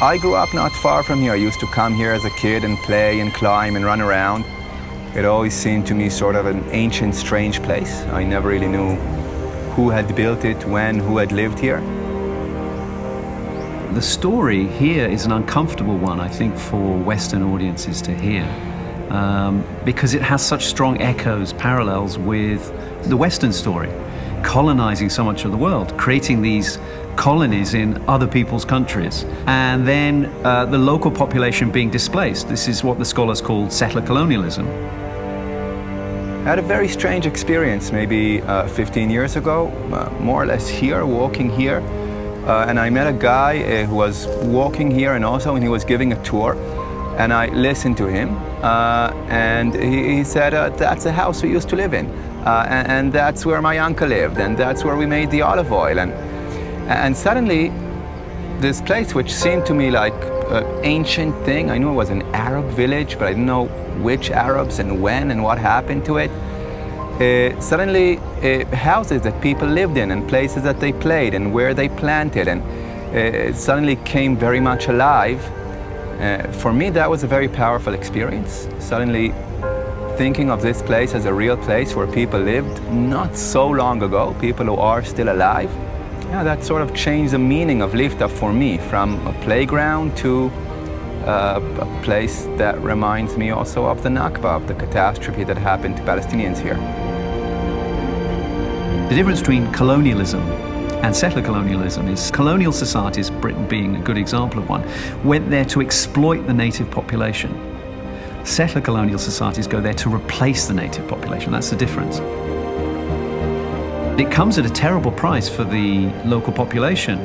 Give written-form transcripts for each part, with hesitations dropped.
I grew up not far from here. I used to come here as a kid and play and climb and run around. It always seemed to me sort of an ancient, strange place. I never really knew who had built it, when, who had lived here. The story here is an uncomfortable one, I think, for Western audiences to hear, because it has such strong echoes, parallels with the Western story, colonizing so much of the world, creating these colonies in other people's countries, and then the local population being displaced. This is what the scholars call settler colonialism. I had a very strange experience maybe 15 years ago, more or less here, walking here. And I met a guy who was walking here and he was giving a tour. And I listened to him, and he said, that's the house we used to live in. And that's where my uncle lived, and that's where we made the olive oil. And suddenly, this place, which seemed to me like an ancient thing, I knew it was an Arab village, but I didn't know which Arabs and when and what happened to it. Suddenly, houses that people lived in and places that they played and where they planted, and it suddenly came very much alive. For me, that was a very powerful experience. Suddenly, thinking of this place as a real place where people lived not so long ago, people who are still alive. Yeah, that sort of changed the meaning of Lifta for me, from a playground to a place that reminds me also of the Nakba, of the catastrophe that happened to Palestinians here. The difference between colonialism and settler colonialism is colonial societies, Britain being a good example of one, went there to exploit the native population. Settler colonial societies go there to replace the native population. That's the difference. It comes at a terrible price for the local population.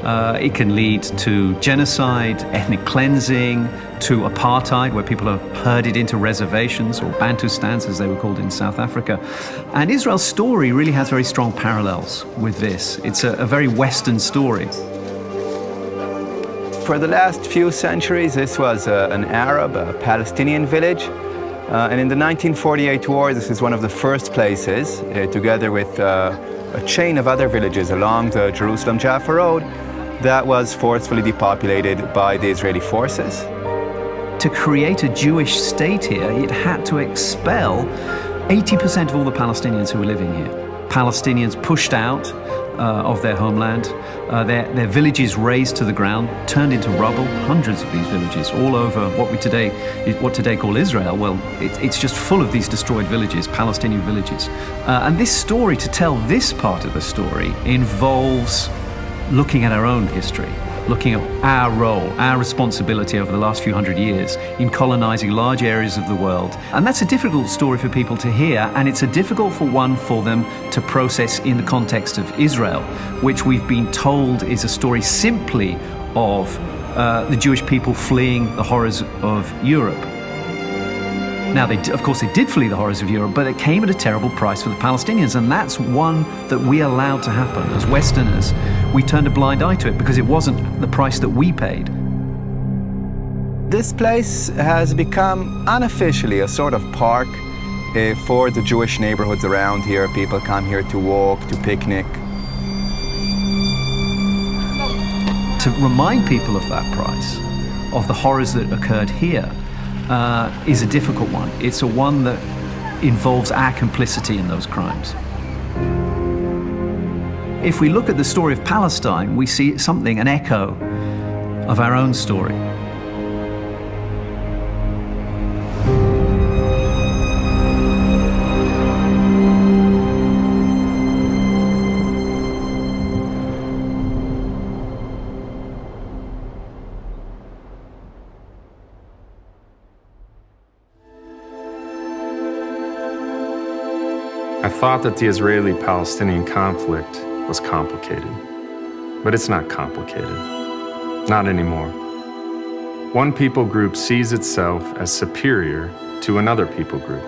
It can lead to genocide, ethnic cleansing, to apartheid, where people are herded into reservations, or Bantustans as they were called in South Africa. And Israel's story really has very strong parallels with this. It's a very Western story. For the last few centuries, this was an Arab, a Palestinian village. And in the 1948 war, this is one of the first places, together with a chain of other villages along the Jerusalem-Jaffa road, that was forcefully depopulated by the Israeli forces. To create a Jewish state here, it had to expel 80% of all the Palestinians who were living here. Palestinians pushed out of their homeland, their villages razed to the ground, turned into rubble, hundreds of these villages all over what today call Israel. Well, it's just full of these destroyed villages, Palestinian villages. And this story, to tell this part of the story, involves looking at our own history, looking at our role, our responsibility over the last few hundred years in colonizing large areas of the world. And that's a difficult story for people to hear, and it's a difficult one for them to process in the context of Israel, which we've been told is a story simply of the Jewish people fleeing the horrors of Europe. Now, of course, they did flee the horrors of Europe, but it came at a terrible price for the Palestinians, and that's one that we allowed to happen. As Westerners, we turned a blind eye to it because it wasn't the price that we paid. This place has become unofficially a sort of park for the Jewish neighborhoods around here. People come here to walk, to picnic. To remind people of that price, of the horrors that occurred here, is a difficult one. It's a one that involves our complicity in those crimes. If we look at the story of Palestine, we see something, an echo of our own story. I thought that the Israeli-Palestinian conflict was complicated, but it's not complicated. Not anymore. One people group sees itself as superior to another people group,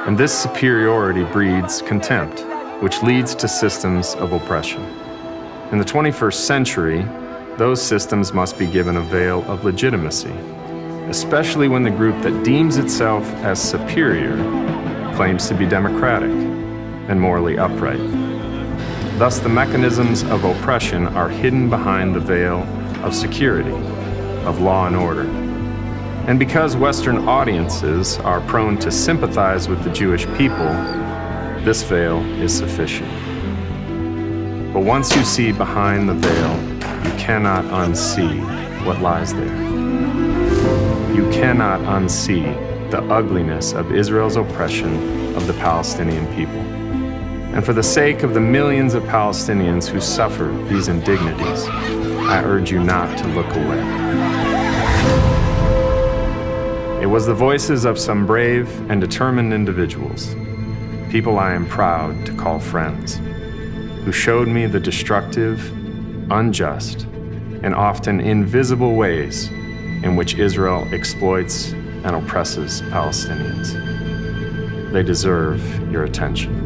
and this superiority breeds contempt, which leads to systems of oppression. In the 21st century, those systems must be given a veil of legitimacy, especially when the group that deems itself as superior claims to be democratic and morally upright. Thus, the mechanisms of oppression are hidden behind the veil of security, of law and order. And because Western audiences are prone to sympathize with the Jewish people, this veil is sufficient. But once you see behind the veil, you cannot unsee what lies there. You cannot unsee the ugliness of Israel's oppression of the Palestinian people. And for the sake of the millions of Palestinians who suffer these indignities, I urge you not to look away. It was the voices of some brave and determined individuals, people I am proud to call friends, who showed me the destructive, unjust, and often invisible ways in which Israel exploits and oppresses Palestinians. They deserve your attention.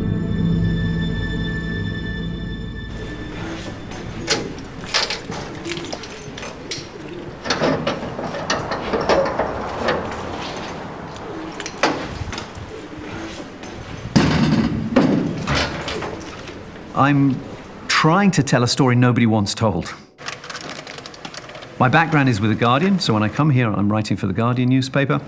I'm trying to tell a story nobody once told. My background is with The Guardian, so when I come here, I'm writing for The Guardian newspaper.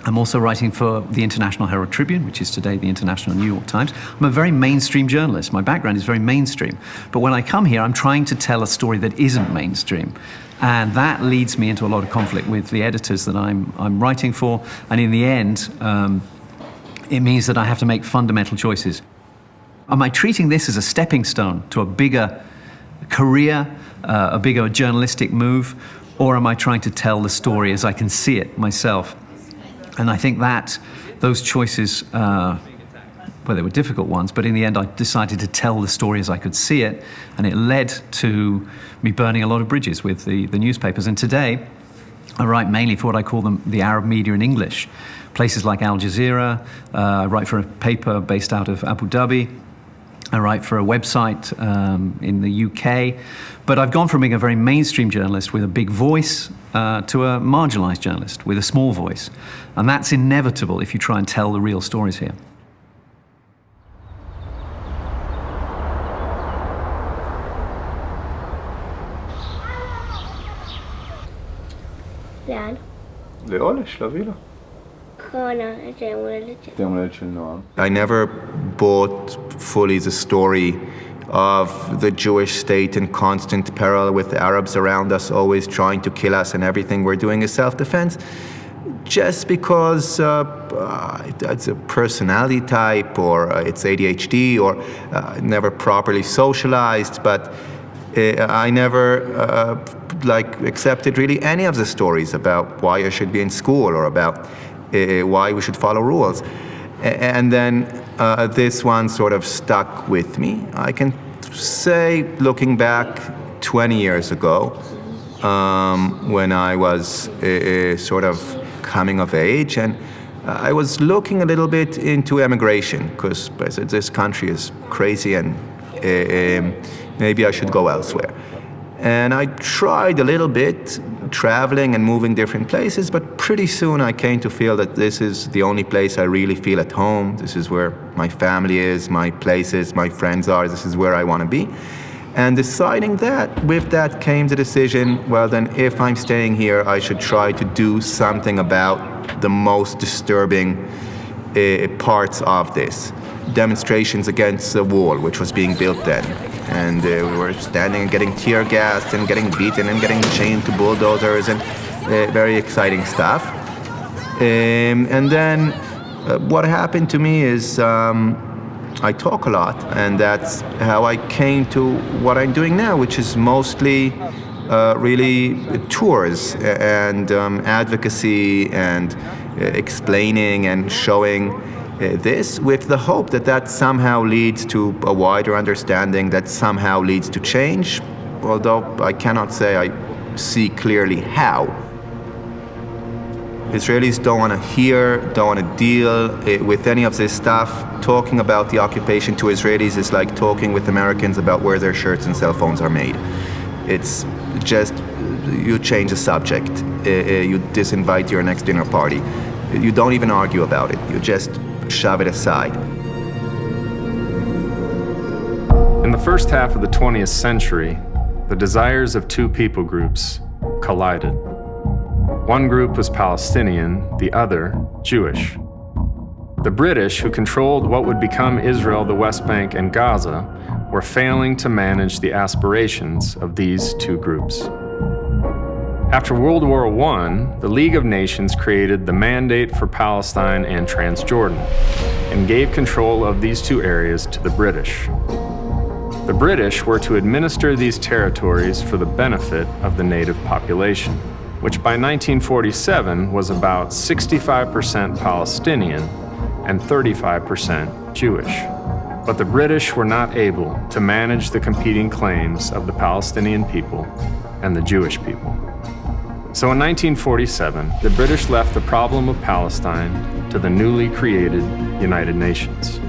I'm also writing for the International Herald Tribune, which is today the International New York Times. I'm a very mainstream journalist. My background is very mainstream. But when I come here, I'm trying to tell a story that isn't mainstream. And that leads me into a lot of conflict with the editors that I'm writing for. And in the end, it means that I have to make fundamental choices. Am I treating this as a stepping stone to a bigger career, a bigger journalistic move, or am I trying to tell the story as I can see it myself? And I think that those choices, well, they were difficult ones, but in the end I decided to tell the story as I could see it, and it led to me burning a lot of bridges with the newspapers. And today, I write mainly for what I call the Arab media in English. Places like Al Jazeera, I write for a paper based out of Abu Dhabi, I write for a website in the UK, but I've gone from being a very mainstream journalist with a big voice to a marginalized journalist with a small voice. And that's inevitable if you try and tell the real stories here. לאן? לעולש, לווילה. I never bought fully the story of the Jewish state in constant peril with the Arabs around us always trying to kill us and everything we're doing is self-defense, just because it's a personality type or it's ADHD or never properly socialized, but I never accepted really any of the stories about why I should be in school or about why we should follow rules. And then this one sort of stuck with me. I can say, looking back 20 years ago, when I was sort of coming of age, and I was looking a little bit into emigration, because this country is crazy and maybe I should go elsewhere. And I tried a little bit traveling and moving different places, but pretty soon I came to feel that this is the only place I really feel at home. This is where my family is, my places, my friends are. This is where I want to be. And deciding that, with that came the decision, well then, if I'm staying here, I should try to do something about the most disturbing parts of this. Demonstrations against the wall, which was being built then. And we were standing and getting tear gassed and getting beaten and getting chained to bulldozers and very exciting stuff. And then what happened to me is I talk a lot, and that's how I came to what I'm doing now, which is mostly really tours and advocacy and explaining and showing this, with the hope that that somehow leads to a wider understanding, that somehow leads to change, although I cannot say I see clearly how. Israelis don't want to hear, don't want to deal with any of this stuff. Talking about the occupation to Israelis is like talking with Americans about where their shirts and cell phones are made. It's just, you change the subject, you disinvite your next dinner party. You don't even argue about it, you just shove it aside. In the first half of the 20th century, the desires of two people groups collided. One group was Palestinian, the other Jewish. The British, who controlled what would become Israel, the West Bank, and Gaza, were failing to manage the aspirations of these two groups. After World War I, the League of Nations created the Mandate for Palestine and Transjordan and gave control of these two areas to the British. The British were to administer these territories for the benefit of the native population, which by 1947 was about 65% Palestinian and 35% Jewish. But the British were not able to manage the competing claims of the Palestinian people and the Jewish people. So in 1947, the British left the problem of Palestine to the newly created United Nations.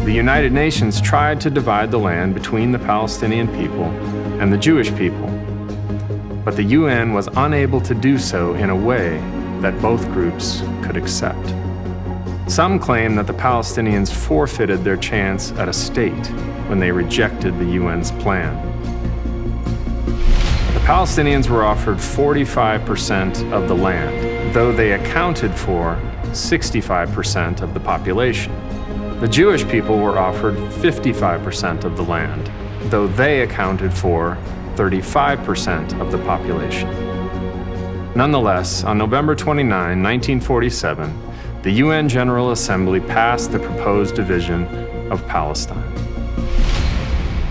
The United Nations tried to divide the land between the Palestinian people and the Jewish people, but the UN was unable to do so in a way that both groups could accept. Some claim that the Palestinians forfeited their chance at a state when they rejected the UN's plan. The Palestinians were offered 45% of the land, though they accounted for 65% of the population. The Jewish people were offered 55% of the land, though they accounted for 35% of the population. Nonetheless, on November 29, 1947, the UN General Assembly passed the proposed division of Palestine.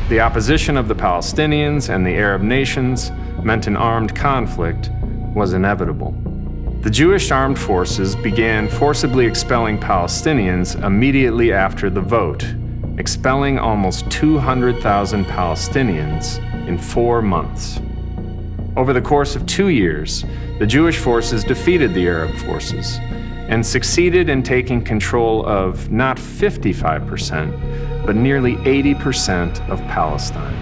The opposition of the Palestinians and the Arab nations meant an armed conflict was inevitable. The Jewish armed forces began forcibly expelling Palestinians immediately after the vote, expelling almost 200,000 Palestinians in 4 months. Over the course of 2 years, the Jewish forces defeated the Arab forces and succeeded in taking control of not 55%, but nearly 80% of Palestine.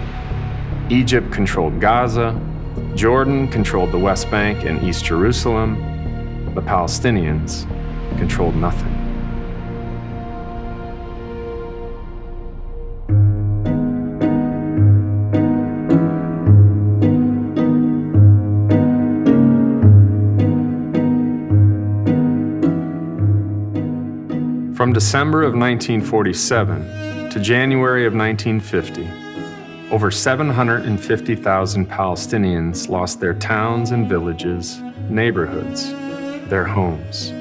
Egypt controlled Gaza, Jordan controlled the West Bank and East Jerusalem. The Palestinians controlled nothing. From December of 1947 to January of 1950, over 750,000 Palestinians lost their towns and villages, neighborhoods, their homes.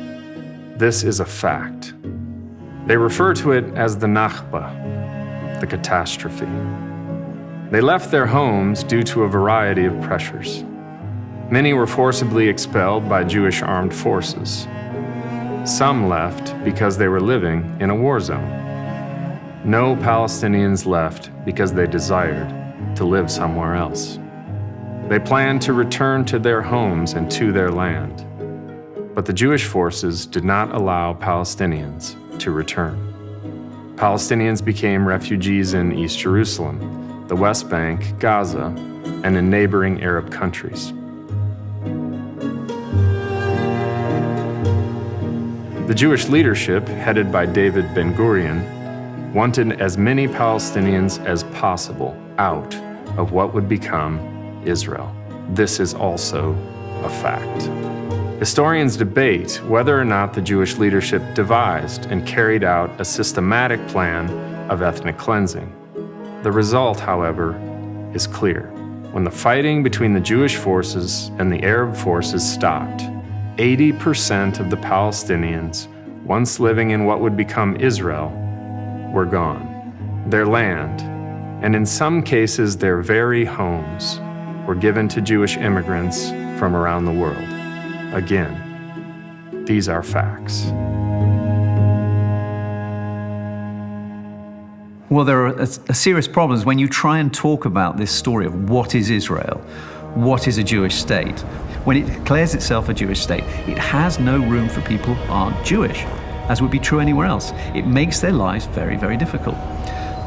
This is a fact. They refer to it as the Nakba, the catastrophe. They left their homes due to a variety of pressures. Many were forcibly expelled by Jewish armed forces. Some left because they were living in a war zone. No Palestinians left because they desired to live somewhere else. They planned to return to their homes and to their land. But the Jewish forces did not allow Palestinians to return. Palestinians became refugees in East Jerusalem, the West Bank, Gaza, and in neighboring Arab countries. The Jewish leadership, headed by David Ben-Gurion, wanted as many Palestinians as possible out of what would become Israel. This is also a fact. Historians debate whether or not the Jewish leadership devised and carried out a systematic plan of ethnic cleansing. The result, however, is clear. When the fighting between the Jewish forces and the Arab forces stopped, 80% of the Palestinians, once living in what would become Israel, were gone. Their land, and in some cases their very homes, were given to Jewish immigrants from around the world. Again, these are facts. Well, there are a serious problems when you try and talk about this story of what is Israel, what is a Jewish state. When it declares itself a Jewish state, it has no room for people who aren't Jewish, as would be true anywhere else. It makes their lives very, very difficult.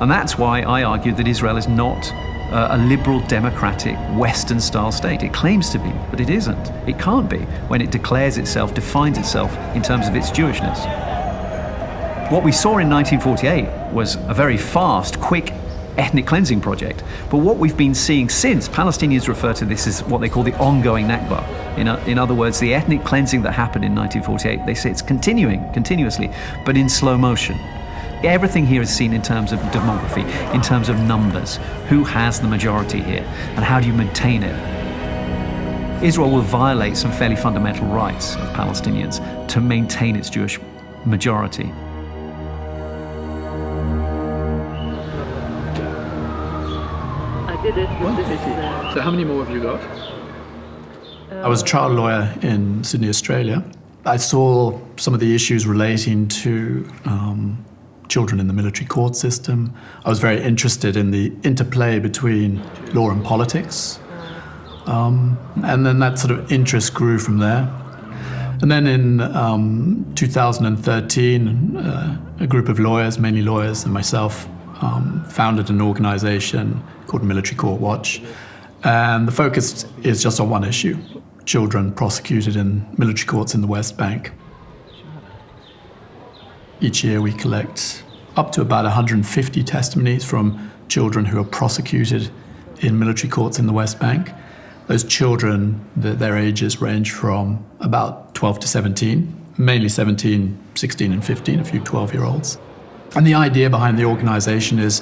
And that's why I argue that Israel is not a liberal, democratic, Western-style state. It claims to be, but it isn't. It can't be when it declares itself, defines itself in terms of its Jewishness. What we saw in 1948 was a very fast, quick ethnic cleansing project. But what we've been seeing since, Palestinians refer to this as what they call the ongoing Nakba. In other words, the ethnic cleansing that happened in 1948, they say it's continuously, but in slow motion. Everything here is seen in terms of demography, in terms of numbers. Who has the majority here, and how do you maintain it? Israel will violate some fairly fundamental rights of Palestinians to maintain its Jewish majority. I did it. So how many more have you got? I was a child lawyer in Sydney, Australia. I saw some of the issues relating to children in the military court system. I was very interested in the interplay between law and politics. And then that sort of interest grew from there. And then in 2013, a group of lawyers, mainly lawyers and myself, founded an organization called Military Court Watch. And the focus is just on one issue: children prosecuted in military courts in the West Bank. Each year we collect up to about 150 testimonies from children who are prosecuted in military courts in the West Bank. Those children, their ages range from about 12 to 17, mainly 17, 16 and 15, a few 12-year-olds. And the idea behind the organization is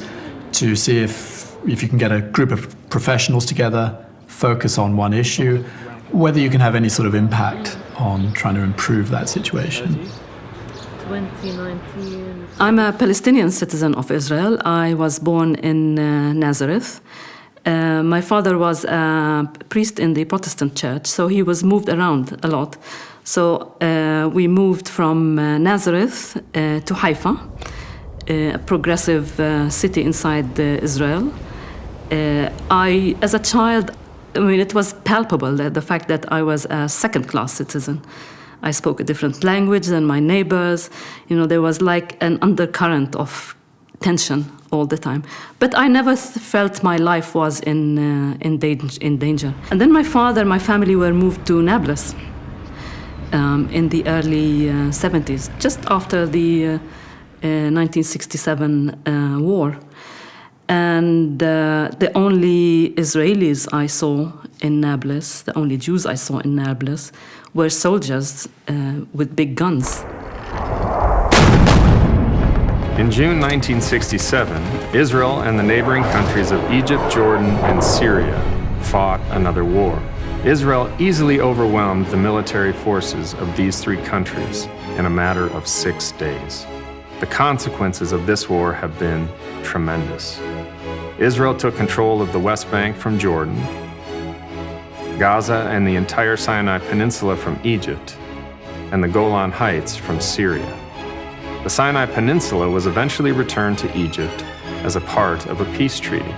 to see if you can get a group of professionals together, focus on one issue, whether you can have any sort of impact on trying to improve that situation. 2019. I'm a Palestinian citizen of Israel. I was born in Nazareth. My father was a priest in the Protestant church, so he was moved around a lot. So we moved from Nazareth to Haifa, a progressive city inside Israel. As a child, it was palpable, the fact that I was a second-class citizen. I spoke a different language than my neighbors. There was like an undercurrent of tension all the time. But I never felt my life was in danger. And then my family were moved to Nablus in the early 70s, just after the 1967 war. And the only Israelis I saw in Nablus, the only Jews I saw in Nablus, were soldiers with big guns. In June 1967, Israel and the neighboring countries of Egypt, Jordan, and Syria fought another war. Israel easily overwhelmed the military forces of these three countries in a matter of 6 days. The consequences of this war have been tremendous. Israel took control of the West Bank from Jordan, Gaza and the entire Sinai Peninsula from Egypt, and the Golan Heights from Syria. The Sinai Peninsula was eventually returned to Egypt as a part of a peace treaty.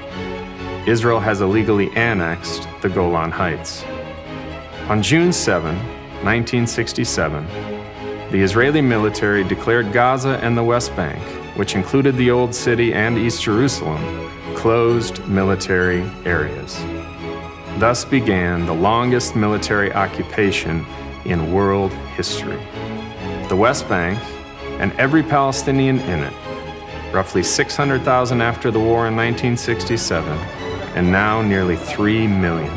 Israel has illegally annexed the Golan Heights. On June 7, 1967, the Israeli military declared Gaza and the West Bank, which included the Old City and East Jerusalem, closed military areas. Thus began the longest military occupation in world history. The West Bank, and every Palestinian in it, roughly 600,000 after the war in 1967, and now nearly 3 million,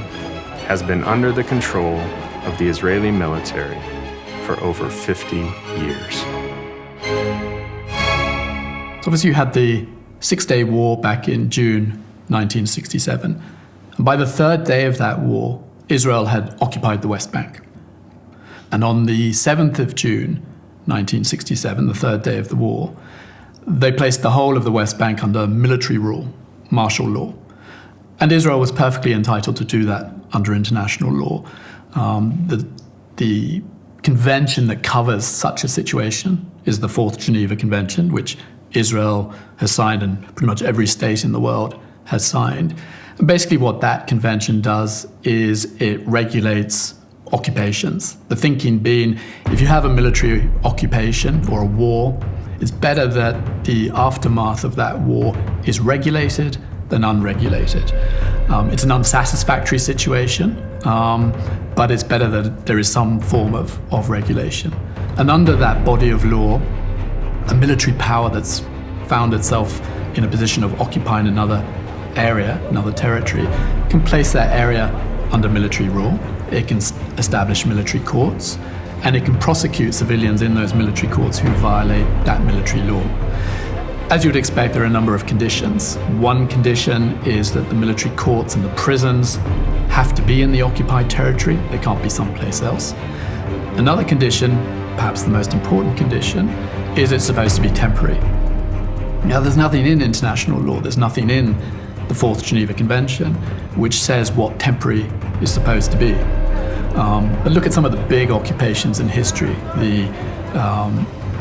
has been under the control of the Israeli military for over 50 years. So obviously you had the 6-day war back in June 1967. And by the third day of that war, Israel had occupied the West Bank. And on the 7th of June 1967, the third day of the war, they placed the whole of the West Bank under military rule, martial law. And Israel was perfectly entitled to do that under international law. The convention that covers such a situation is the Fourth Geneva Convention, which Israel has signed and pretty much every state in the world has signed. And basically what that convention does is it regulates occupations. The thinking being, if you have a military occupation or a war, it's better that the aftermath of that war is regulated than unregulated. It's an unsatisfactory situation, but it's better that there is some form of regulation. And under that body of law, a military power that's found itself in a position of occupying another area, another territory, can place that area under military rule. It can establish military courts, and it can prosecute civilians in those military courts who violate that military law. As you would expect, there are a number of conditions. One condition is that the military courts and the prisons have to be in the occupied territory. They can't be someplace else. Another condition, perhaps the most important condition, is it's supposed to be temporary. Now, there's nothing in international law, there's nothing in the Fourth Geneva Convention which says what temporary is supposed to be. But look at some of the big occupations in history. The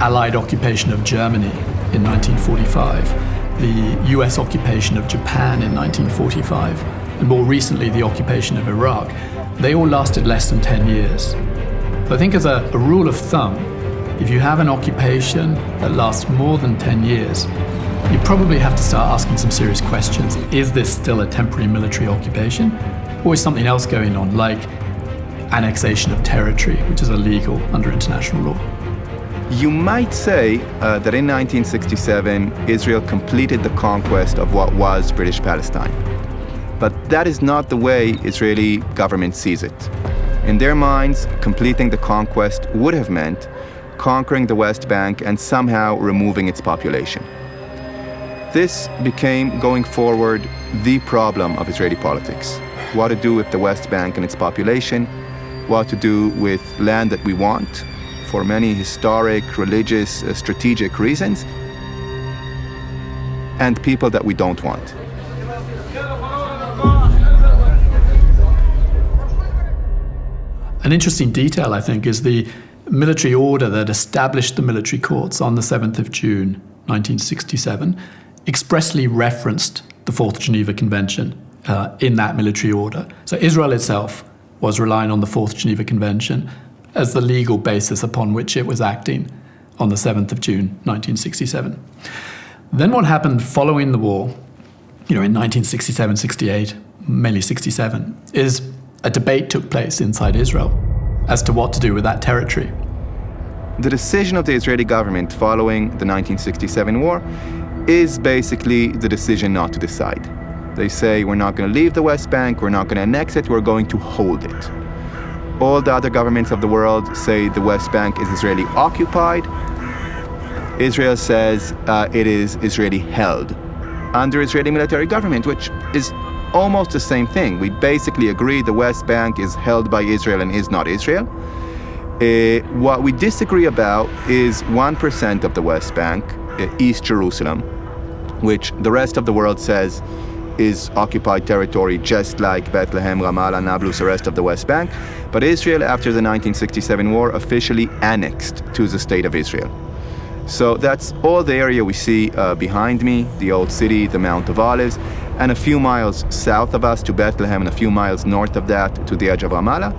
Allied occupation of Germany in 1945, the US occupation of Japan in 1945, and more recently the occupation of Iraq. They all lasted less than 10 years. So I think as a rule of thumb, if you have an occupation that lasts more than 10 years, you probably have to start asking some serious questions. Is this still a temporary military occupation? Or is something else going on, like annexation of territory, which is illegal under international law? You might say that in 1967, Israel completed the conquest of what was British Palestine. But that is not the way Israeli government sees it. In their minds, completing the conquest would have meant conquering the West Bank and somehow removing its population. This became, going forward, the problem of Israeli politics. What to do with the West Bank and its population, what to do with land that we want, for many historic, religious, strategic reasons, and people that we don't want. An interesting detail, I think, is the military order that established the military courts on the 7th of June, 1967, expressly referenced the Fourth Geneva Convention in that military order. So Israel itself was relying on the Fourth Geneva Convention as the legal basis upon which it was acting on the 7th of June, 1967. Then what happened following the war, in 1967, 68, mainly 67, is a debate took place inside Israel as to what to do with that territory. The decision of the Israeli government following the 1967 war is basically the decision not to decide. They say, we're not going to leave the West Bank, we're not going to annex it, we're going to hold it. All the other governments of the world say the West Bank is Israeli occupied. Israel says it is Israeli held under Israeli military government, which is almost the same thing. We basically agree the West Bank is held by Israel and is not Israel. What we disagree about is 1% of the West Bank, East Jerusalem, which the rest of the world says is occupied territory, just like Bethlehem, Ramallah, Nablus, the rest of the West Bank. But Israel, after the 1967 war, officially annexed to the state of Israel. So that's all the area we see behind me, the old city, the Mount of Olives, and a few miles south of us to Bethlehem, and a few miles north of that to the edge of Ramallah.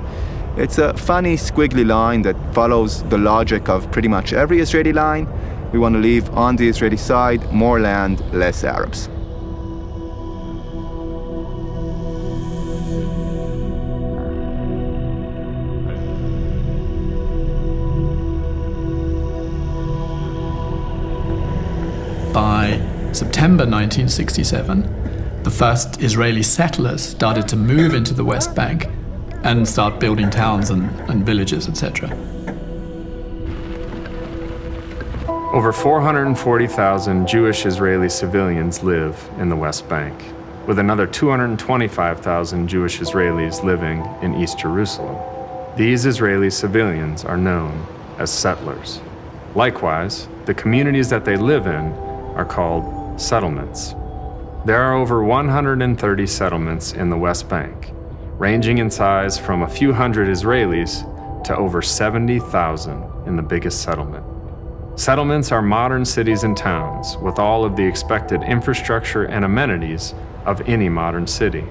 It's a funny, squiggly line that follows the logic of pretty much every Israeli line. We want to leave on the Israeli side more land, less Arabs. By September 1967, the first Israeli settlers started to move into the West Bank and start building towns and villages, etc. Over 440,000 Jewish Israeli civilians live in the West Bank, with another 225,000 Jewish Israelis living in East Jerusalem. These Israeli civilians are known as settlers. Likewise, the communities that they live in are called settlements. There are over 130 settlements in the West Bank, ranging in size from a few hundred Israelis to over 70,000 in the biggest settlement. Settlements are modern cities and towns with all of the expected infrastructure and amenities of any modern city: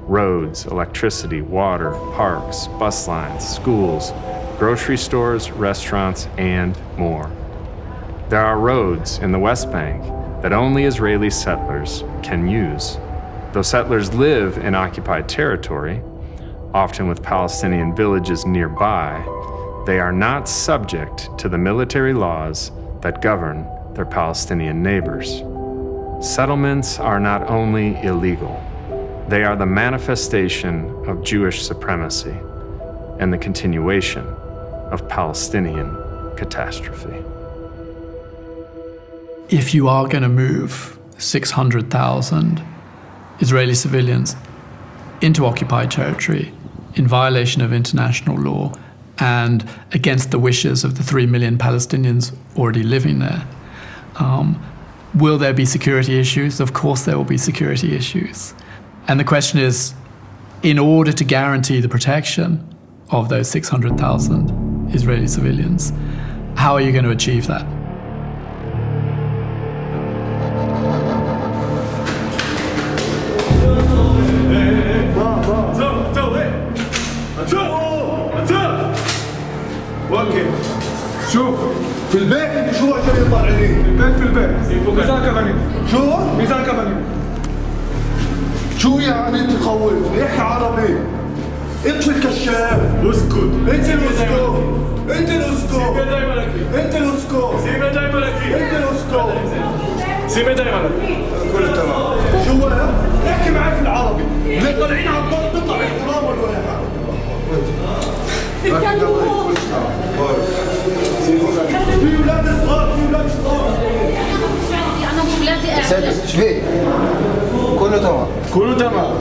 roads, electricity, water, parks, bus lines, schools, grocery stores, restaurants, and more. There are roads in the West Bank that only Israeli settlers can use. Though settlers live in occupied territory, often with Palestinian villages nearby, they are not subject to the military laws that govern their Palestinian neighbors. Settlements are not only illegal, they are the manifestation of Jewish supremacy and the continuation of Palestinian catastrophe. If you are going to move 600,000 Israeli civilians into occupied territory in violation of international law and against the wishes of the 3 million Palestinians already living there, will there be security issues? Of course there will be security issues. And the question is, in order to guarantee the protection of those 600,000 Israeli civilians, how are you going to achieve that? شوف في البيت شو عشان يطلع عليه في البيت ميزان كفني شو ميزان كفني شو يعني تخوف احكي عربي اطفي الكشاف اسكت انت الاسكت انت الاسكت انت الاسكت سيبه دايما اكيد انت الاسكت سيبه دايما كله تمام شو احكي معي في العربي ليه طالعين على الضغط تطلع احترام ولا حاجه في ولاد صغار في ولاد صغار انا ولادي قاعد سادس شفيك كله تمام كله تمام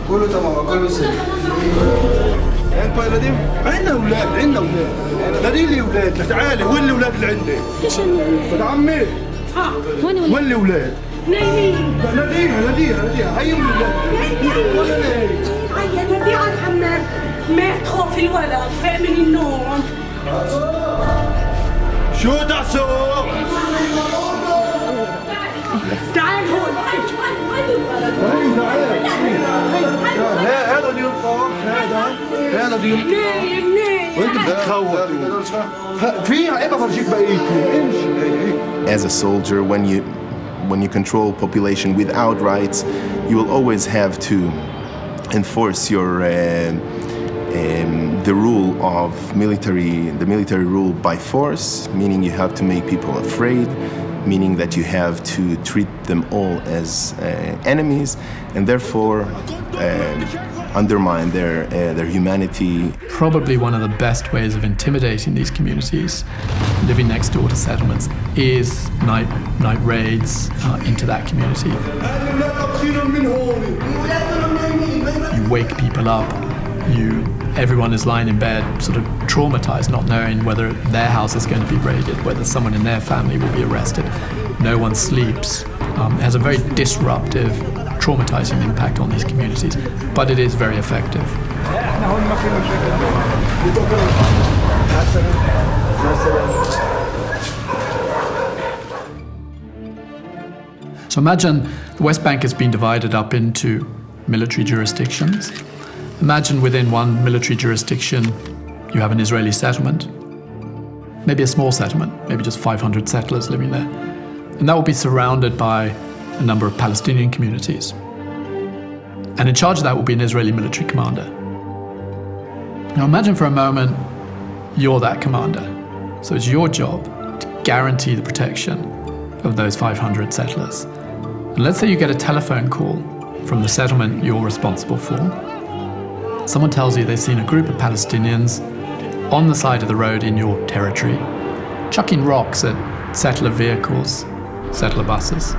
كله تمام كله سهل انت يا نديم عندنا اولاد نادي لي اولاد تعالي وين الاولاد اللي عندي ايش ولد عمي وين الاولاد نايمين ناديها هي الاولاد ولا نادي على الحمام مات خوف الولد فاق من النوم شو دعسو تعال هون هذا اللي ينطق هذا اللي ينطق نايم وانت بتتخوف فيها ايه بفرجيك بقيتكم امشي. As a soldier, when you control population without rights, you will always have to enforce your the rule of the military rule by force, meaning you have to make people afraid, meaning that you have to treat them all as enemies, and therefore undermine their humanity. Probably one of the best ways of intimidating these communities living next door to settlements is night raids into that community. You wake people up, everyone is lying in bed sort of traumatized, not knowing whether their house is going to be raided, whether someone in their family will be arrested. No one sleeps. It has a very disruptive, traumatizing impact on these communities, but it is very effective. So imagine the West Bank has been divided up into military jurisdictions. Imagine within one military jurisdiction you have an Israeli settlement, maybe a small settlement, maybe just 500 settlers living there. And that will be surrounded by a number of Palestinian communities. And in charge of that will be an Israeli military commander. Now imagine for a moment you're that commander. So it's your job to guarantee the protection of those 500 settlers. And let's say you get a telephone call from the settlement you're responsible for. Someone tells you they've seen a group of Palestinians on the side of the road in your territory, chucking rocks at settler vehicles, settler buses.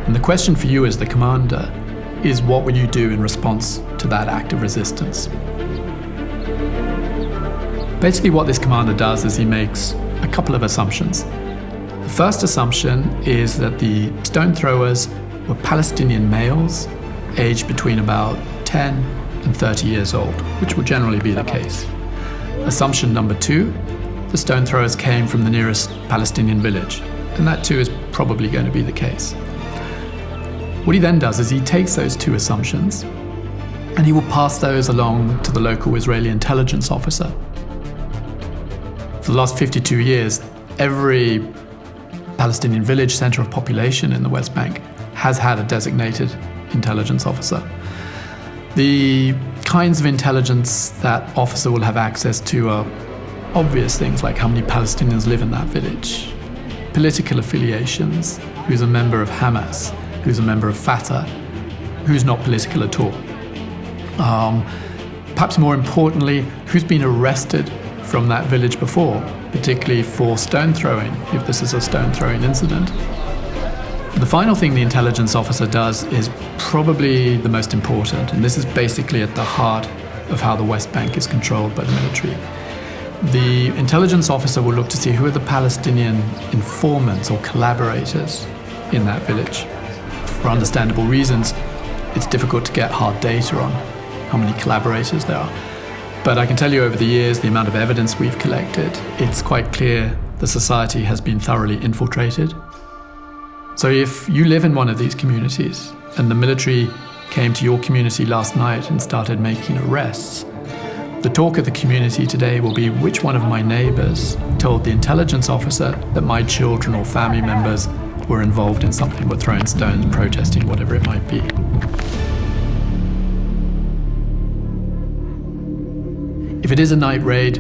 And the question for you as the commander is, what would you do in response to that act of resistance? Basically what this commander does is he makes a couple of assumptions. The first assumption is that the stone throwers were Palestinian males aged between about 10 and 30 years old, which will generally be the case. Assumption number two, the stone throwers came from the nearest Palestinian village, and that too is probably going to be the case. What he then does is he takes those two assumptions and he will pass those along to the local Israeli intelligence officer. For the last 52 years, every Palestinian village center of population in the West Bank has had a designated intelligence officer. The kinds of intelligence that officer will have access to are obvious things like how many Palestinians live in that village, political affiliations, who's a member of Hamas, who's a member of Fatah, who's not political at all. Perhaps more importantly, who's been arrested from that village before, particularly for stone throwing, if this is a stone throwing incident. The final thing the intelligence officer does is probably the most important, and this is basically at the heart of how the West Bank is controlled by the military. The intelligence officer will look to see who are the Palestinian informants or collaborators in that village. For understandable reasons, it's difficult to get hard data on how many collaborators there are. But I can tell you over the years, the amount of evidence we've collected, it's quite clear the society has been thoroughly infiltrated. So if you live in one of these communities and the military came to your community last night and started making arrests, the talk of the community today will be which one of my neighbors told the intelligence officer that my children or family members were involved in something, were throwing stones, protesting, whatever it might be. If it is a night raid,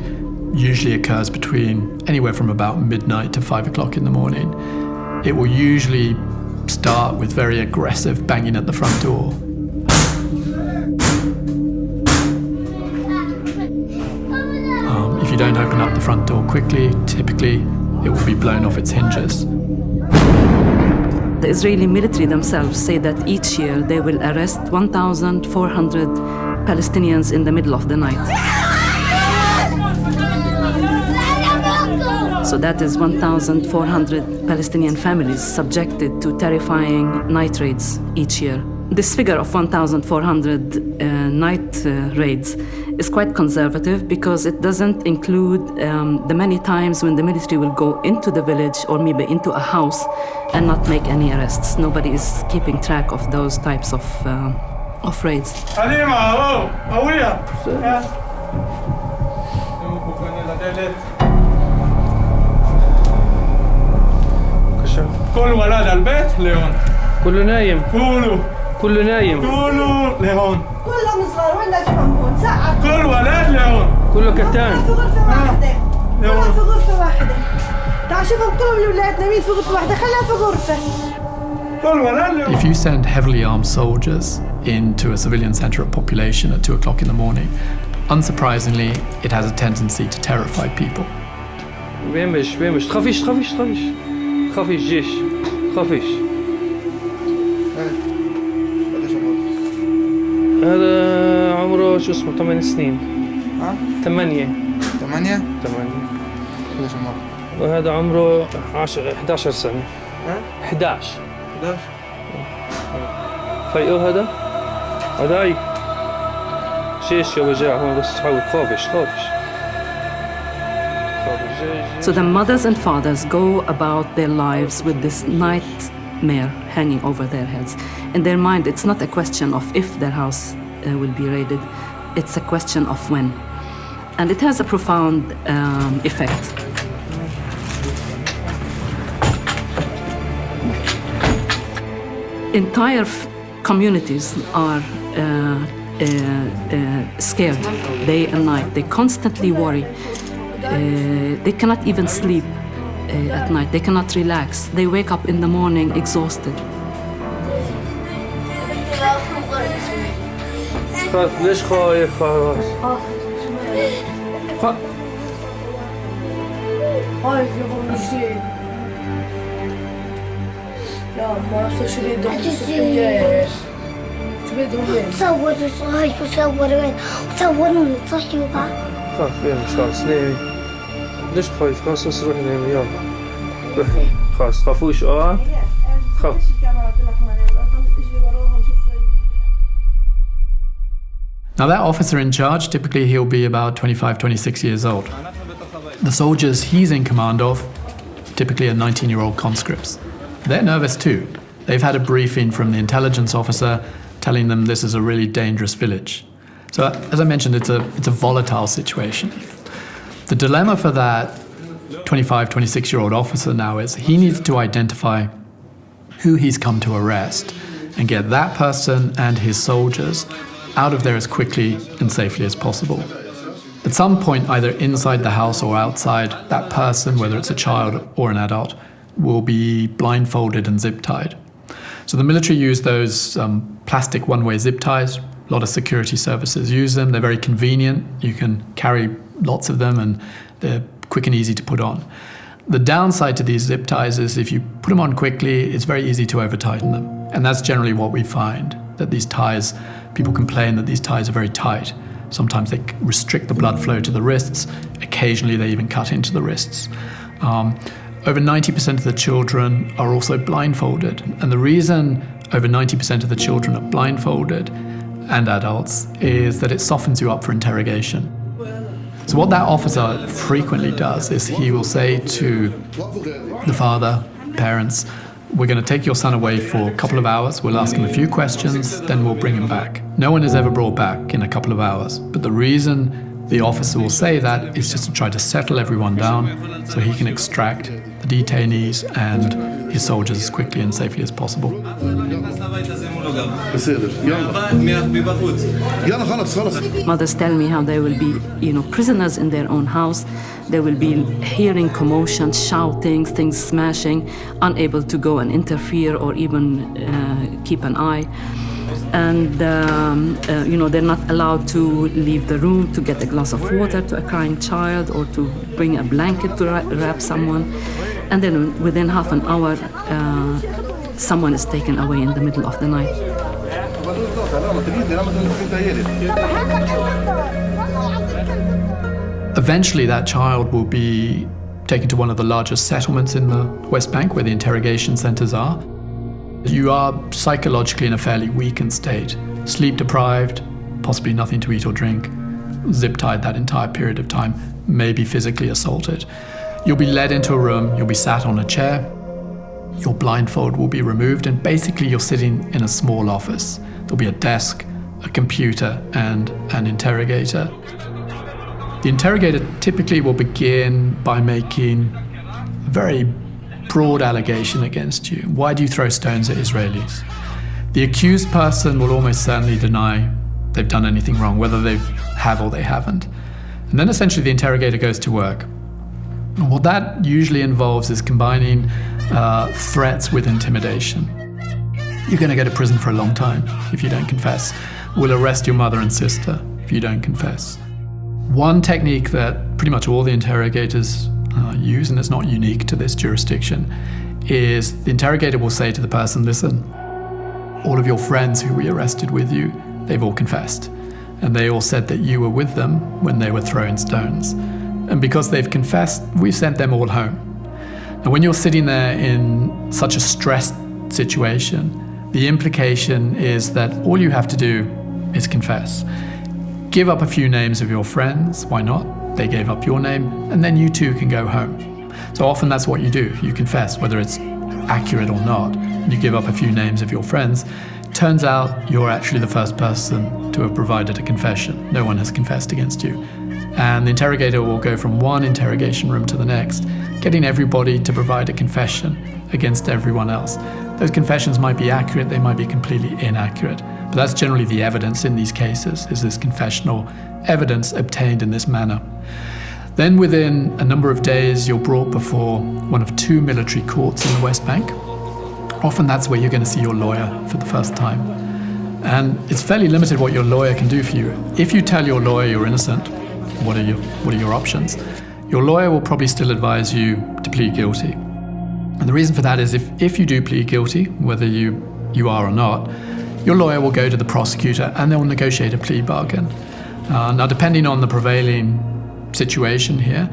usually occurs between anywhere from about midnight to 5 o'clock in the morning. It will usually start with very aggressive banging at the front door. If you don't open up the front door quickly, typically it will be blown off its hinges. The Israeli military themselves say that each year they will arrest 1,400 Palestinians in the middle of the night. So that is 1,400 Palestinian families subjected to terrifying night raids each year. This figure of 1,400 night raids is quite conservative because it doesn't include the many times when the military will go into the village or maybe into a house and not make any arrests. Nobody is keeping track of those types of raids. كل ولد البيت لهون كله نايم كله نايم كله لهون كلهم صغار وين نجمعهم ساعة كل ولد لهون كله كتان في غرفة واحدة كلها في غرفة واحدة تعال شوفهم كلهم الأولاد نايمين في غرفة واحدة خليها في غرفة كل ولد لهون. If you send heavily armed soldiers into a civilian center of population at 2 o'clock in the morning, unsurprisingly, it has a tendency to terrify people. بيمش تخافيش خافيش جيش خافيش هذا عمره شو اسمه 8 سنين 8 وهذا عمره 11 سنة 11 فايقو هذاي جيش يا وجاع هون بس تحاول خافش So the mothers and fathers go about their lives with this nightmare hanging over their heads. In their mind, it's not a question of if their house will be raided, it's a question of when. And it has a profound effect. Entire communities are scared day and night. They constantly worry. They cannot even sleep at night. They cannot relax. They wake up in the morning exhausted. ليش خايف فراس؟ خايف يا شيء لا ما أصلا شو بدهم صور صاحي وصور صحي خاف مش خلاص نامي ليش خايف خلاص روحي نامي يلا روحي خلاص خافوش خاف. Now that officer in charge, typically he'll be about 25, 26 years old. The soldiers he's in command of, typically are 19-year-old conscripts. They're nervous too. They've had a briefing from the intelligence officer telling them this is a really dangerous village. So as I mentioned, it's a volatile situation. The dilemma for that 25, 26-year-old officer now is he needs to identify who he's come to arrest and get that person and his soldiers out of there as quickly and safely as possible. At some point, either inside the house or outside, that person, whether it's a child or an adult, will be blindfolded and zip-tied. So So the military use those plastic one-way zip ties. A lot of security services use them. They're very convenient. You can carry lots of them and they're quick and easy to put on. The downside to these zip ties is if you put them on quickly, it's very easy to over-tighten them. And that's generally what we find, that these ties, people complain that these ties are very tight. Sometimes they restrict the blood flow to the wrists. Occasionally they even cut into the wrists. Over 90% of the children are also blindfolded. And the reason over 90% of the children are blindfolded and adults is that it softens you up for interrogation. So what that officer frequently does is he will say to the father, parents, we're going to take your son away for a couple of hours, we'll ask him a few questions, then we'll bring him back. No one is ever brought back in a couple of hours, but the reason the officer will say that is just to try to settle everyone down so he can extract the detainees and his soldiers as quickly and safely as possible. Mothers tell me how they will be, prisoners in their own house. They will be hearing commotion, shouting, things smashing, unable to go and interfere or even keep an eye. And, they're not allowed to leave the room to get a glass of water to a crying child or to bring a blanket to wrap someone. And then within half an hour, someone is taken away in the middle of the night. Eventually, that child will be taken to one of the largest settlements in the West Bank where the interrogation centers are. You are psychologically in a fairly weakened state, sleep deprived, possibly nothing to eat or drink, zip-tied that entire period of time, maybe physically assaulted. You'll be led into a room, you'll be sat on a chair, your blindfold will be removed, and basically you're sitting in a small office. There'll be a desk, a computer, and an interrogator. The interrogator typically will begin by making a very broad allegation against you. Why do you throw stones at Israelis? The accused person will almost certainly deny they've done anything wrong, whether they have or they haven't. And then essentially the interrogator goes to work. And what that usually involves is combining threats with intimidation. You're going to go to prison for a long time if you don't confess. We'll arrest your mother and sister if you don't confess. One technique that pretty much all the interrogators use, and it's not unique to this jurisdiction, is the interrogator will say to the person, listen, all of your friends who we arrested with you, they've all confessed. And they all said that you were with them when they were throwing stones. And because they've confessed, we've sent them all home. And when you're sitting there in such a stressed situation, the implication is that all you have to do is confess. Give up a few names of your friends, why not? They gave up your name, and then you too can go home. So often that's what you do. You confess, whether it's accurate or not. You give up a few names of your friends. Turns out you're actually the first person to have provided a confession. No one has confessed against you. And the interrogator will go from one interrogation room to the next, getting everybody to provide a confession against everyone else. Those confessions might be accurate, they might be completely inaccurate. But that's generally the evidence in these cases, is this confessional evidence obtained in this manner. Then within a number of days, you're brought before one of two military courts in the West Bank. Often that's where you're going to see your lawyer for the first time. And it's fairly limited what your lawyer can do for you. If you tell your lawyer you're innocent, what are your options? Your lawyer will probably still advise you to plead guilty. And the reason for that is if you do plead guilty, whether you are or not, your lawyer will go to the prosecutor and they'll negotiate a plea bargain. Now, depending on the prevailing situation here,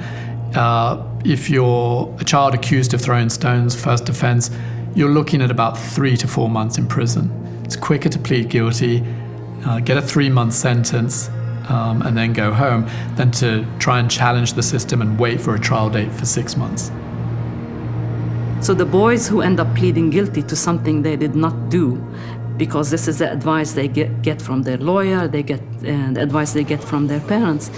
if you're a child accused of throwing stones, first offence, you're looking at about 3 to 4 months in prison. It's quicker to plead guilty, get a 3-month sentence, and then go home than to try and challenge the system and wait for a trial date for 6 months. So the boys who end up pleading guilty to something they did not do, because this is the advice they get from their lawyer, they get the advice they get from their parents,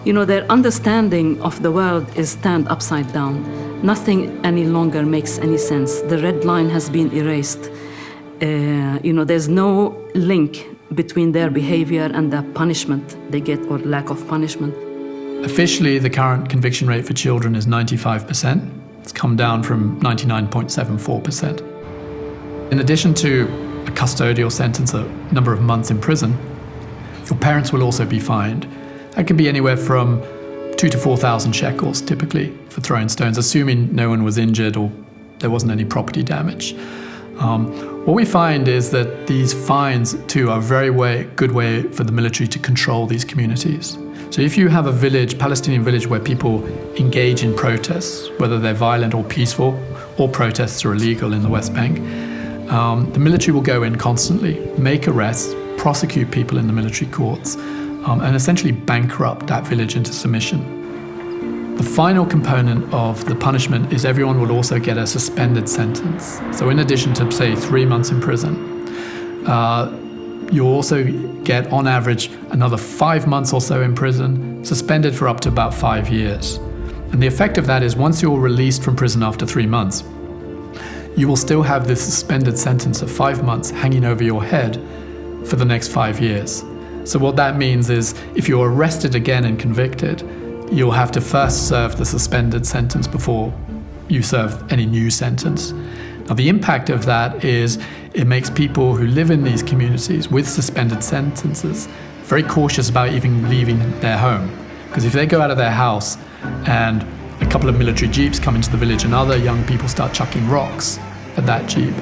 their understanding of the world is turned upside down. Nothing any longer makes any sense. The red line has been erased. There's no link between their behavior and the punishment they get or lack of punishment. Officially, the current conviction rate for children is 95%. It's come down from 99.74%. In addition to a custodial sentence, a number of months in prison, your parents will also be fined. That could be anywhere from 2,000 to 4,000 shekels, typically, for throwing stones, assuming no one was injured or there wasn't any property damage. What we find is that these fines, too, are a very good way for the military to control these communities. So if you have a village, Palestinian village, where people engage in protests, whether they're violent or peaceful, all protests are illegal in the West Bank, the military will go in constantly, make arrests, prosecute people in the military courts, and essentially bankrupt that village into submission. The final component of the punishment is everyone will also get a suspended sentence. So in addition to, say, 3 months in prison, you'll also get, on average, another 5 months or so in prison, suspended for up to about 5 years. And the effect of that is once you're released from prison after 3 months, you will still have this suspended sentence of 5 months hanging over your head for the next 5 years. So what that means is if you're arrested again and convicted, you'll have to first serve the suspended sentence before you serve any new sentence. Now, the impact of that is it makes people who live in these communities with suspended sentences very cautious about even leaving their home. Because if they go out of their house and a couple of military jeeps come into the village and other young people start chucking rocks at that jeep,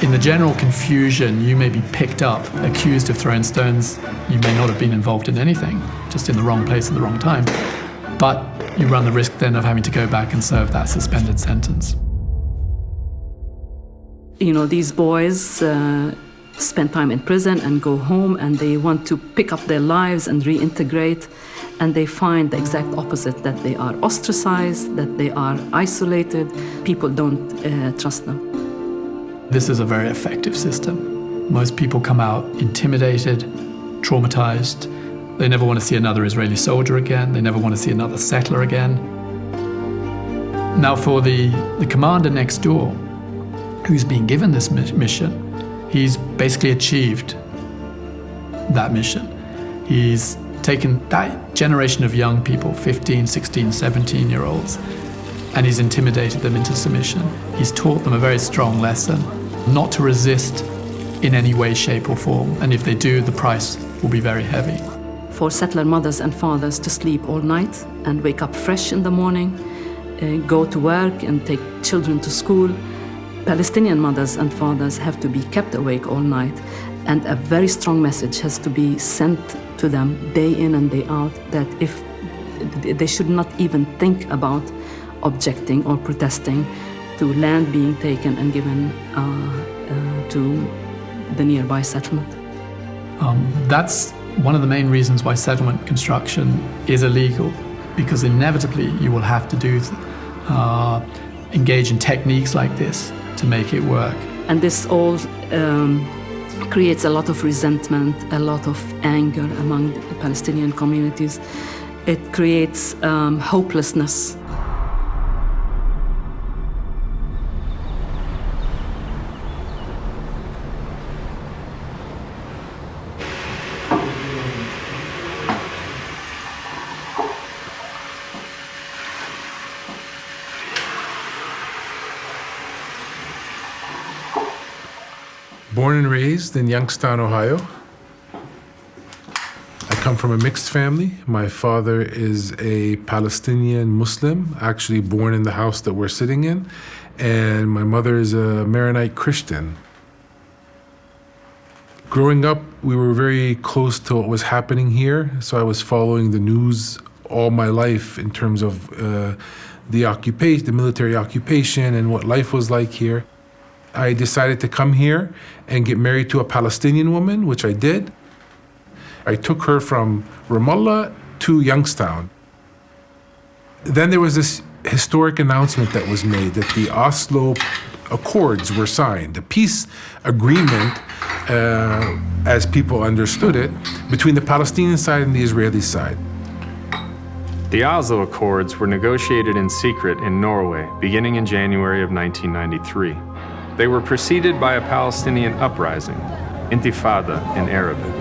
in the general confusion, you may be picked up, accused of throwing stones. You may not have been involved in anything, just in the wrong place at the wrong time. But you run the risk then of having to go back and serve that suspended sentence. You know, these boys spend time in prison and go home, and they want to pick up their lives and reintegrate, and they find the exact opposite, that they are ostracized, that they are isolated. People don't trust them. This is a very effective system. Most people come out intimidated, traumatized. They never want to see another Israeli soldier again. They never want to see another settler again. Now, for the commander next door, who's been given this mission, he's basically achieved that mission. He's taken that generation of young people, 15, 16, 17-year-olds, and he's intimidated them into submission. He's taught them a very strong lesson, not to resist in any way, shape, or form. And if they do, the price will be very heavy. For settler mothers and fathers to sleep all night and wake up fresh in the morning, go to work and take children to school, Palestinian mothers and fathers have to be kept awake all night. And a very strong message has to be sent to them day in and day out, that if they should not even think about objecting or protesting to land being taken and given to the nearby settlement. That's one of the main reasons why settlement construction is illegal, because inevitably you will have to engage in techniques like this to make it work. And this all creates a lot of resentment, a lot of anger among the Palestinian communities. It creates hopelessness. Born and raised in Youngstown, Ohio. I come from a mixed family. My father is a Palestinian Muslim, actually born in the house that we're sitting in, and my mother is a Maronite Christian. Growing up, we were very close to what was happening here, so I was following the news all my life in terms of the occupation, the military occupation, and what life was like here. I decided to come here and get married to a Palestinian woman, which I did. I took her from Ramallah to Youngstown. Then there was this historic announcement that was made that the Oslo Accords were signed, a peace agreement, as people understood it, between the Palestinian side and the Israeli side. The Oslo Accords were negotiated in secret in Norway, beginning in January of 1993. They were preceded by a Palestinian uprising, Intifada in Arabic.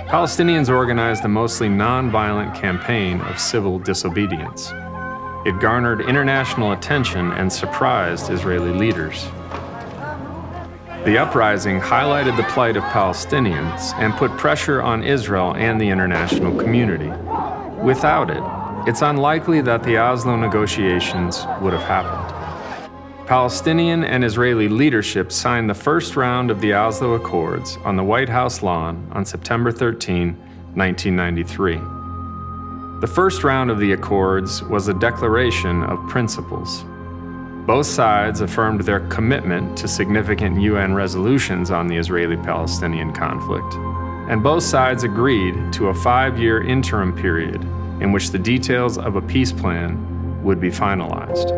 Palestinians organized a mostly non-violent campaign of civil disobedience. It garnered international attention and surprised Israeli leaders. The uprising highlighted the plight of Palestinians and put pressure on Israel and the international community. Without it, it's unlikely that the Oslo negotiations would have happened. Palestinian and Israeli leadership signed the first round of the Oslo Accords on the White House lawn on September 13, 1993. The first round of the Accords was a declaration of principles. Both sides affirmed their commitment to significant UN resolutions on the Israeli-Palestinian conflict, and both sides agreed to a 5-year interim period in which the details of a peace plan would be finalized.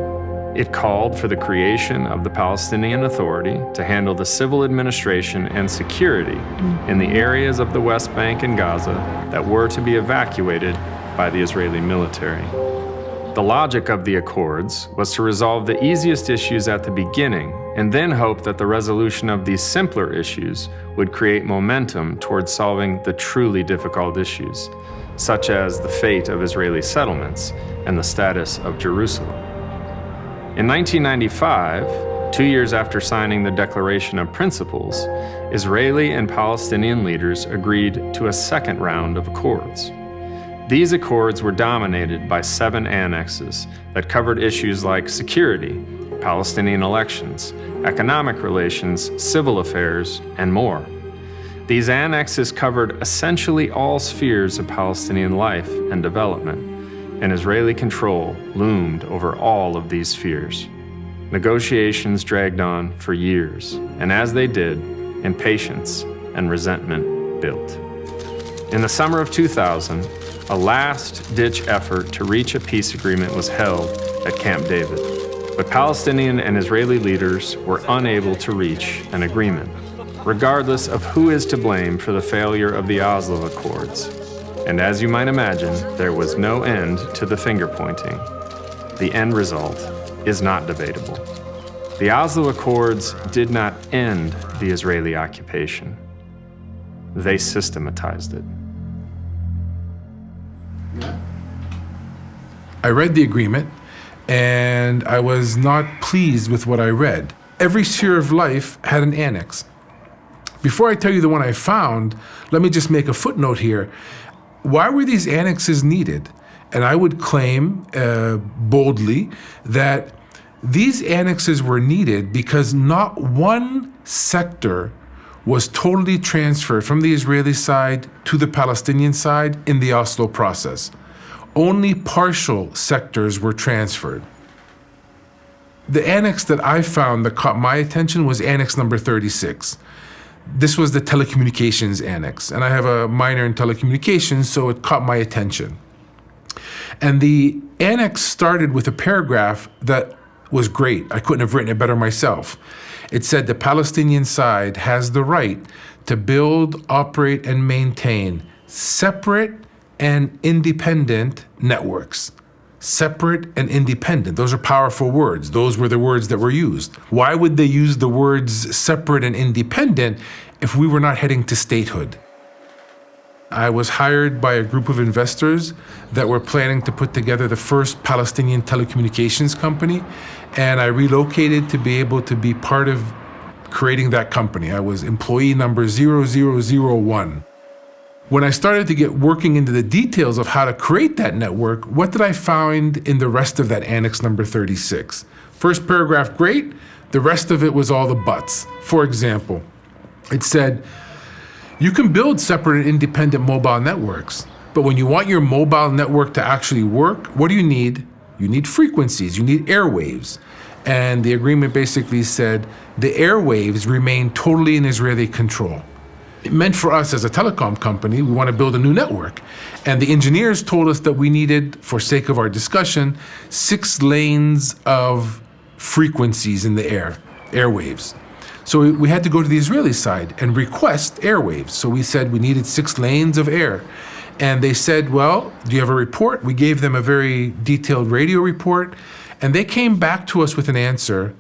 It called for the creation of the Palestinian Authority to handle the civil administration and security in the areas of the West Bank and Gaza that were to be evacuated by the Israeli military. The logic of the Accords was to resolve the easiest issues at the beginning and then hope that the resolution of these simpler issues would create momentum towards solving the truly difficult issues, such as the fate of Israeli settlements and the status of Jerusalem. In 1995, 2 years after signing the Declaration of Principles, Israeli and Palestinian leaders agreed to a second round of accords. These accords were dominated by 7 annexes that covered issues like security, Palestinian elections, economic relations, civil affairs, and more. These annexes covered essentially all spheres of Palestinian life and development, and Israeli control loomed over all of these spheres. Negotiations dragged on for years, and as they did, impatience and resentment built. In the summer of 2000, a last-ditch effort to reach a peace agreement was held at Camp David, but Palestinian and Israeli leaders were unable to reach an agreement, regardless of who is to blame for the failure of the Oslo Accords. And as you might imagine, there was no end to the finger-pointing. The end result is not debatable. The Oslo Accords did not end the Israeli occupation. They systematized it. I read the agreement, and I was not pleased with what I read. Every sphere of life had an annex. Before I tell you the one I found, let me just make a footnote here. Why were these annexes needed? And I would claim boldly that these annexes were needed because not one sector was totally transferred from the Israeli side to the Palestinian side in the Oslo process. Only partial sectors were transferred. The annex that I found that caught my attention was annex number 36. This was the telecommunications annex, and I have a minor in telecommunications, so it caught my attention. And the annex started with a paragraph that was great. I couldn't have written it better myself. It said the Palestinian side has the right to build, operate, and maintain separate and independent networks. Separate and independent. Those are powerful words. Those were the words that were used. Why would they use the words separate and independent if we were not heading to statehood? I was hired by a group of investors that were planning to put together the first Palestinian telecommunications company, and I relocated to be able to be part of creating that company. I was employee number 0001. When I started to get working into the details of how to create that network, what did I find in the rest of that annex number 36? First paragraph, great. The rest of it was all the buts. For example, it said, you can build separate and independent mobile networks, but when you want your mobile network to actually work, what do you need? You need frequencies, you need airwaves. And the agreement basically said the airwaves remain totally in Israeli control. It meant for us as a telecom company, we want to build a new network. And the engineers told us that we needed, for sake of our discussion, 6 lanes of frequencies in the air, airwaves. So we had to go to the Israeli side and request airwaves. So we said we needed 6 lanes of air. And they said, well, do you have a report? We gave them a very detailed radio report. And they came back to us with an answer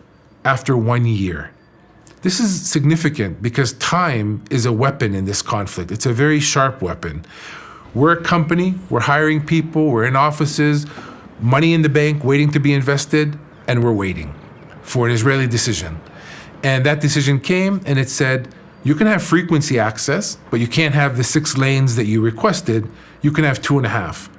after 1 year. This is significant because time is a weapon in this conflict. It's a very sharp weapon. We're a company, we're hiring people, we're in offices, money in the bank waiting to be invested, and we're waiting for an Israeli decision. And that decision came and it said, you can have frequency access, but you can't have the 6 lanes that you requested. You can have 2.5.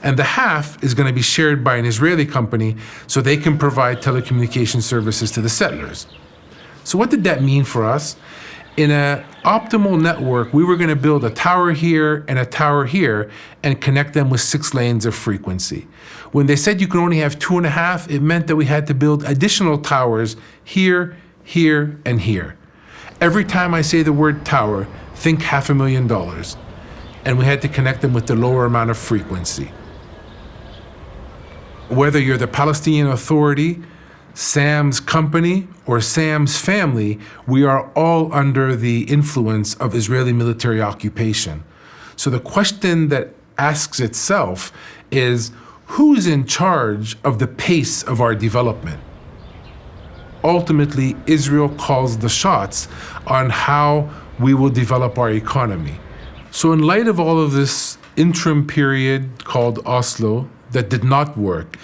And the half is going to be shared by an Israeli company so they can provide telecommunication services to the settlers. So what did that mean for us? In an optimal network, we were going to build a tower here and a tower here and connect them with 6 lanes of frequency. When they said you could only have 2.5, it meant that we had to build additional towers here, here, and here. Every time I say the word tower, think $500,000. And we had to connect them with the lower amount of frequency. Whether you're the Palestinian Authority, Sam's company, or Sam's family, we are all under the influence of Israeli military occupation. So the question that asks itself is, who's in charge of the pace of our development? Ultimately, Israel calls the shots on how we will develop our economy. So in light of all of this interim period called Oslo that did not work,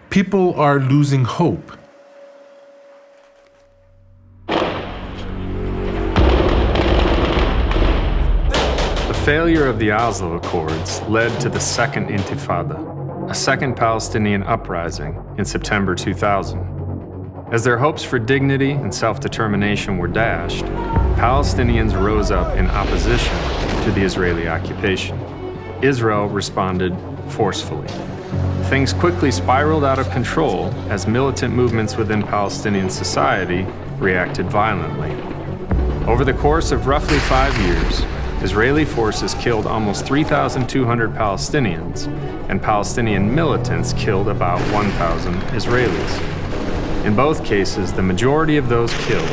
people are losing hope. The failure of the Oslo Accords led to the Second Intifada, a second Palestinian uprising in September 2000. As their hopes for dignity and self-determination were dashed, Palestinians rose up in opposition to the Israeli occupation. Israel responded forcefully. Things quickly spiraled out of control as militant movements within Palestinian society reacted violently. Over the course of roughly 5 years, Israeli forces killed almost 3,200 Palestinians, and Palestinian militants killed about 1,000 Israelis. In both cases, the majority of those killed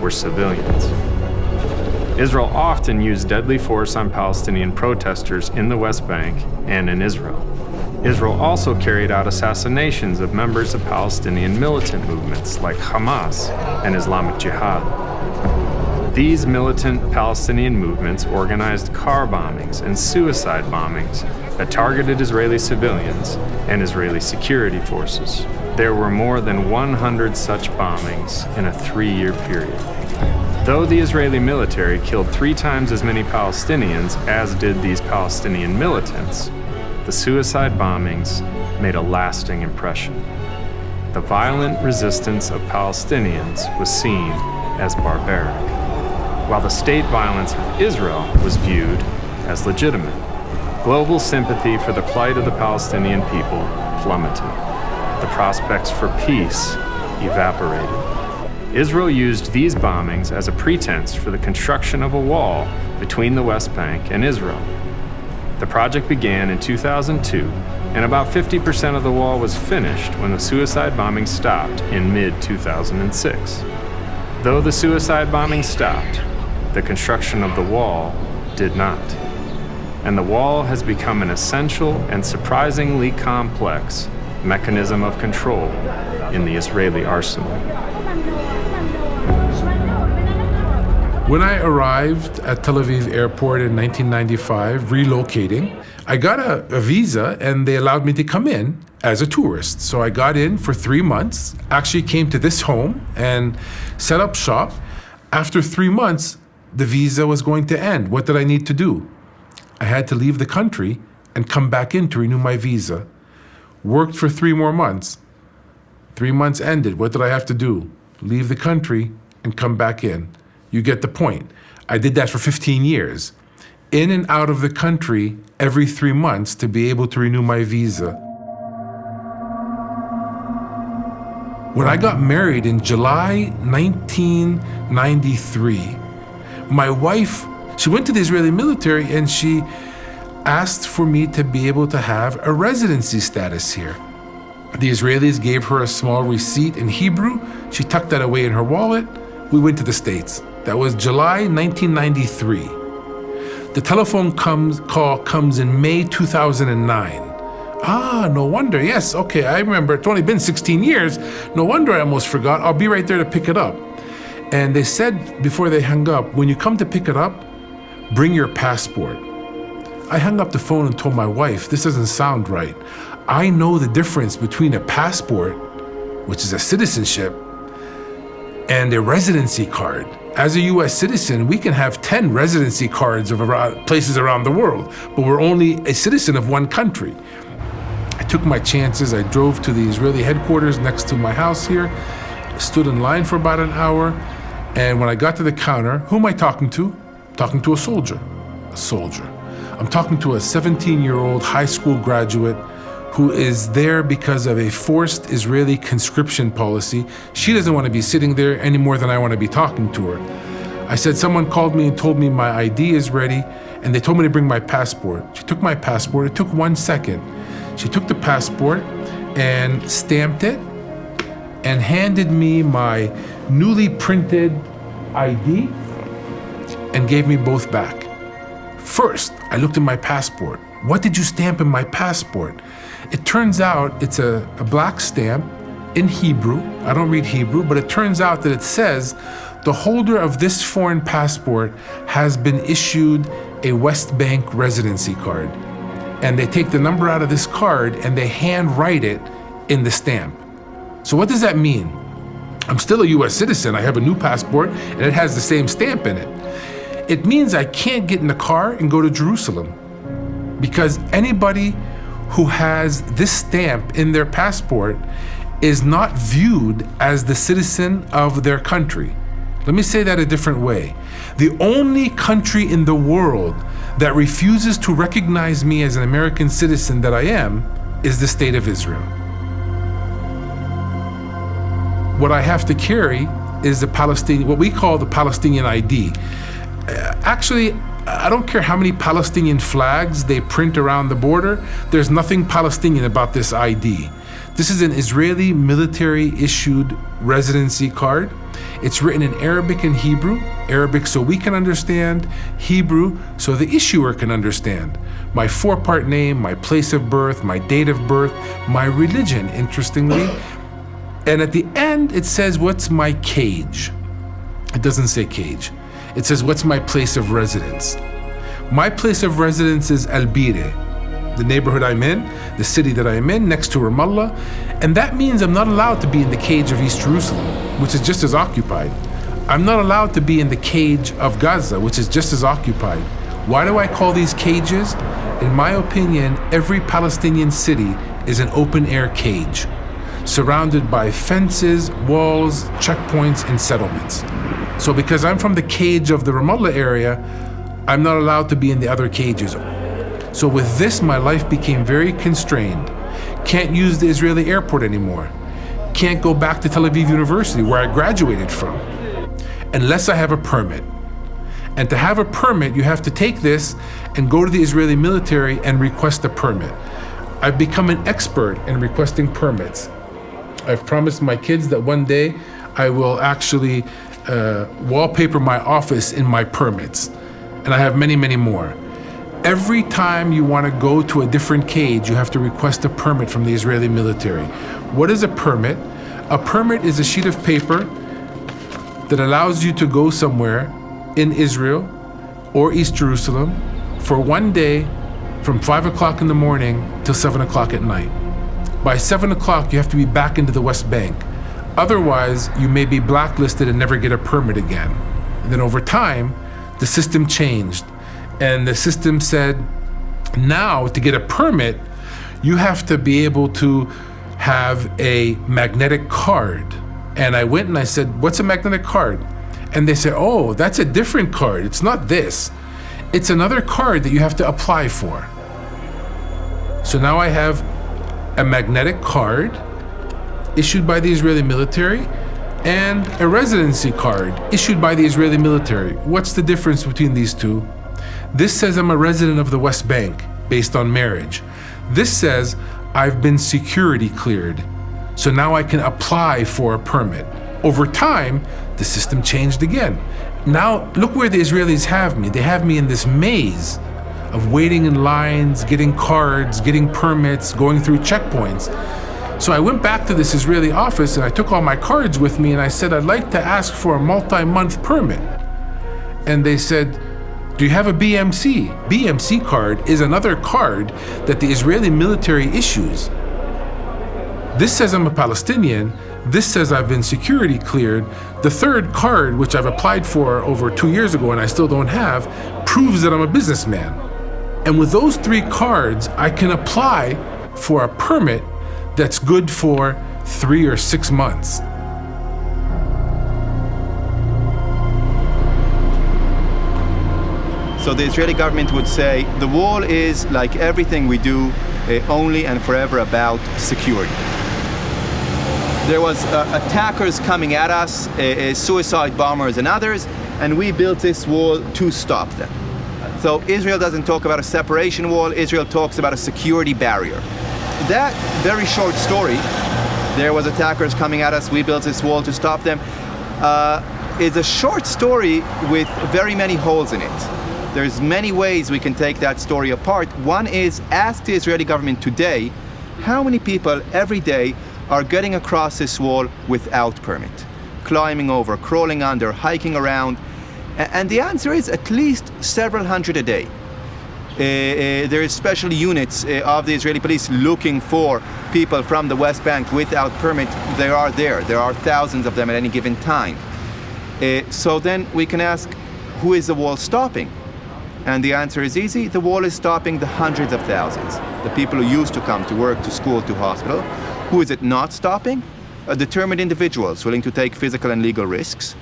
were civilians. Israel often used deadly force on Palestinian protesters in the West Bank and in Israel. Israel also carried out assassinations of members of Palestinian militant movements like Hamas and Islamic Jihad. These militant Palestinian movements organized car bombings and suicide bombings that targeted Israeli civilians and Israeli security forces. There were more than 100 such bombings in a 3-year period. Though the Israeli military killed 3 times as many Palestinians as did these Palestinian militants, the suicide bombings made a lasting impression. The violent resistance of Palestinians was seen as barbaric, while the state violence of Israel was viewed as legitimate. Global sympathy for the plight of the Palestinian people plummeted. The prospects for peace evaporated. Israel used these bombings as a pretense for the construction of a wall between the West Bank and Israel. The project began in 2002, and about 50% of the wall was finished when the suicide bombing stopped in mid-2006. Though the suicide bombing stopped, the construction of the wall did not. And the wall has become an essential and surprisingly complex mechanism of control in the Israeli arsenal. When I arrived at Tel Aviv airport in 1995, relocating, I got a visa and they allowed me to come in as a tourist. So I got in for 3 months, actually came to this home and set up shop. After 3 months, the visa was going to end. What did I need to do? I had to leave the country and come back in to renew my visa. Worked for 3 more months. 3 months ended. What did I have to do? Leave the country and come back in. You get the point. I did that for 15 years. In and out of the country every 3 months to be able to renew my visa. When I got married in July 1993, my wife, she went to the Israeli military and she asked for me to be able to have a residency status here. The Israelis gave her a small receipt in Hebrew. She tucked that away in her wallet. We went to the States. That was July 1993. The telephone call comes in May 2009. No wonder. Yes, okay, I remember. It's only been 16 years. No wonder I almost forgot. I'll be right there to pick it up. And they said before they hung up, when you come to pick it up, bring your passport. I hung up the phone and told my wife, this doesn't sound right. I know the difference between a passport, which is a citizenship, and a residency card. As a US citizen, we can have 10 residency cards of places around the world, but we're only a citizen of one country. I took my chances. I drove to the Israeli headquarters next to my house here, stood in line for about an hour, and when I got to the counter, who am I talking to? Talking to a soldier. A soldier. I'm talking to a 17-year-old high school graduate who is there because of a forced Israeli conscription policy. She doesn't want to be sitting there any more than I want to be talking to her. I said, someone called me and told me my ID is ready, and they told me to bring my passport. She took my passport. It took 1 second. She took the passport and stamped it and handed me my newly printed ID and gave me both back. First, I looked at my passport. What did you stamp in my passport? It turns out it's a black stamp in Hebrew. I don't read Hebrew, but it turns out that it says the holder of this foreign passport has been issued a West Bank residency card. And they take the number out of this card and they handwrite it in the stamp. So what does that mean? I'm still a US citizen. I have a new passport and it has the same stamp in it. It means I can't get in the car and go to Jerusalem because anybody who has this stamp in their passport is not viewed as the citizen of their country. Let me say that a different way. The only country in the world that refuses to recognize me as an American citizen that I am is the state of Israel. What I have to carry is the Palestinian, what we call the Palestinian ID. Actually, I don't care how many Palestinian flags they print around the border. There's nothing Palestinian about this ID. This is an Israeli military issued residency card. It's written in Arabic and Hebrew. Arabic so we can understand, Hebrew so the issuer can understand. My 4-part name, my place of birth, my date of birth, my religion, interestingly. And at the end, it says, what's my cage? It doesn't say cage. It says, what's my place of residence? My place of residence is Al-Bire, the neighborhood I'm in, the city that I'm in, next to Ramallah. And that means I'm not allowed to be in the cage of East Jerusalem, which is just as occupied. I'm not allowed to be in the cage of Gaza, which is just as occupied. Why do I call these cages? In my opinion, every Palestinian city is an open-air cage, surrounded by fences, walls, checkpoints, and settlements. So because I'm from the cage of the Ramallah area, I'm not allowed to be in the other cages. So with this, my life became very constrained. Can't use the Israeli airport anymore. Can't go back to Tel Aviv University, where I graduated from, unless I have a permit. And to have a permit, you have to take this and go to the Israeli military and request a permit. I've become an expert in requesting permits. I've promised my kids that one day I will actually wallpaper my office in my permits. And I have many, many more. Every time you want to go to a different cage, you have to request a permit from the Israeli military. What is a permit? A permit is a sheet of paper that allows you to go somewhere in Israel or East Jerusalem for one day from 5 o'clock in the morning till 7 o'clock at night. By 7 o'clock, you have to be back into the West Bank. Otherwise, you may be blacklisted and never get a permit again. And then over time, the system changed. And the system said, now to get a permit, you have to be able to have a magnetic card. And I went and I said, what's a magnetic card? And they said, oh, that's a different card. It's not this. It's another card that you have to apply for. So now I have a magnetic card issued by the Israeli military and a residency card issued by the Israeli military. What's the difference between these two? This says I'm a resident of the West Bank based on marriage. This says I've been security cleared. So now I can apply for a permit. Over time, the system changed again. Now, look where the Israelis have me. They have me in this maze of waiting in lines, getting cards, getting permits, going through checkpoints. So I went back to this Israeli office and I took all my cards with me and I said, I'd like to ask for a multi-month permit. And they said, do you have a BMC? BMC card is another card that the Israeli military issues. This says I'm a Palestinian. This says I've been security cleared. The third card, which I've applied for over 2 years ago and I still don't have, proves that I'm a businessman. And with those 3 cards, I can apply for a permit that's good for 3 or 6 months. So the Israeli government would say the wall is, like everything we do, only and forever about security. There was attackers coming at us, suicide bombers and others, and we built this wall to stop them. So Israel doesn't talk about a separation wall, Israel talks about a security barrier. That very short story, there was attackers coming at us, we built this wall to stop them, is a short story with very many holes in it. There's many ways we can take that story apart. One is, ask the Israeli government today, how many people every day are getting across this wall without permit? Climbing over, crawling under, hiking around. And the answer is at least several hundred a day. There is special units of the Israeli police looking for people from the West Bank without permit. They are there. There are thousands of them at any given time. So then we can ask, who is the wall stopping? And the answer is easy. The wall is stopping the hundreds of thousands, the people who used to come to work, to school, to hospital. Who is it not stopping? Determined individuals willing to take physical and legal risks.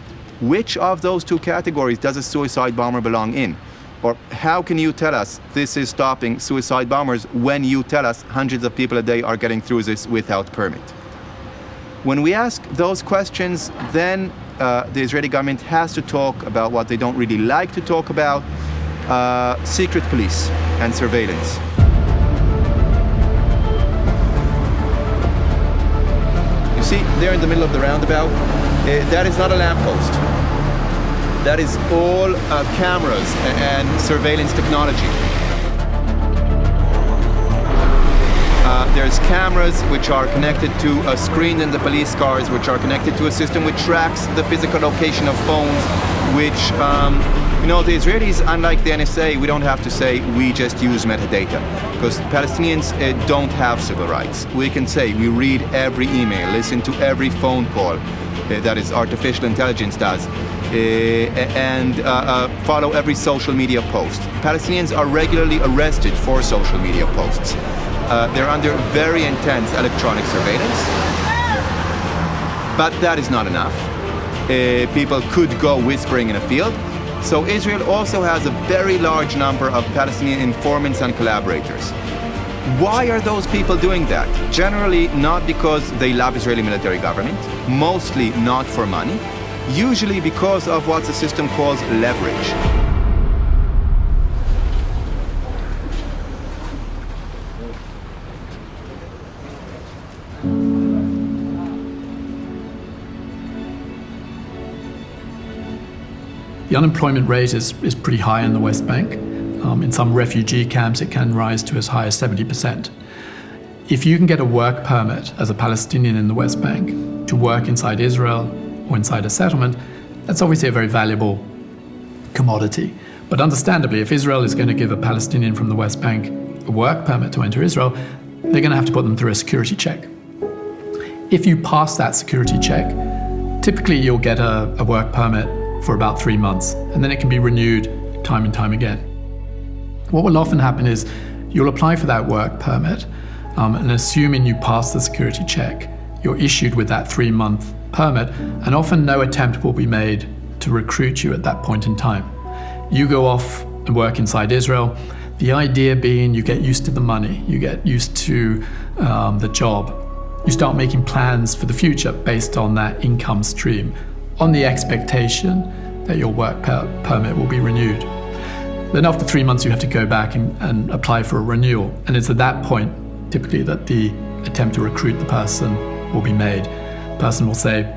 Which of those 2 categories does a suicide bomber belong in? Or how can you tell us this is stopping suicide bombers when you tell us hundreds of people a day are getting through this without permit? When we ask those questions, then the Israeli government has to talk about what they don't really like to talk about, secret police and surveillance. You see, there in the middle of the roundabout, that is not a lamppost. That is all cameras and surveillance technology. There's cameras which are connected to a screen in the police cars, which are connected to a system which tracks the physical location of phones, which, the Israelis, unlike the NSA, we don't have to say we just use metadata, because Palestinians don't have civil rights. We can say we read every email, listen to every phone call, that is artificial intelligence does, and follow every social media post. Palestinians are regularly arrested for social media posts. They're under very intense electronic surveillance, but that is not enough. People could go whispering in a field. So Israel also has a very large number of Palestinian informants and collaborators. Why are those people doing that? Generally not because they love Israeli military government, mostly not for money, usually because of what the system calls leverage. The unemployment rate is pretty high in the West Bank. In some refugee camps, it can rise to as high as 70%. If you can get a work permit as a Palestinian in the West Bank to work inside Israel or inside a settlement, that's obviously a very valuable commodity. But understandably, if Israel is going to give a Palestinian from the West Bank a work permit to enter Israel, they're going to have to put them through a security check. If you pass that security check, typically you'll get a work permit for about 3 months, and then it can be renewed time and time again. What will often happen is you'll apply for that work permit, and assuming you pass the security check, you're issued with that 3-month permit, and often no attempt will be made to recruit you at that point in time. You go off and work inside Israel, the idea being you get used to the money, you get used to the job. You start making plans for the future based on that income stream, on the expectation that your work permit will be renewed. Then after 3 months, you have to go back and apply for a renewal. And it's at that point, typically, that the attempt to recruit the person will be made. The person will say,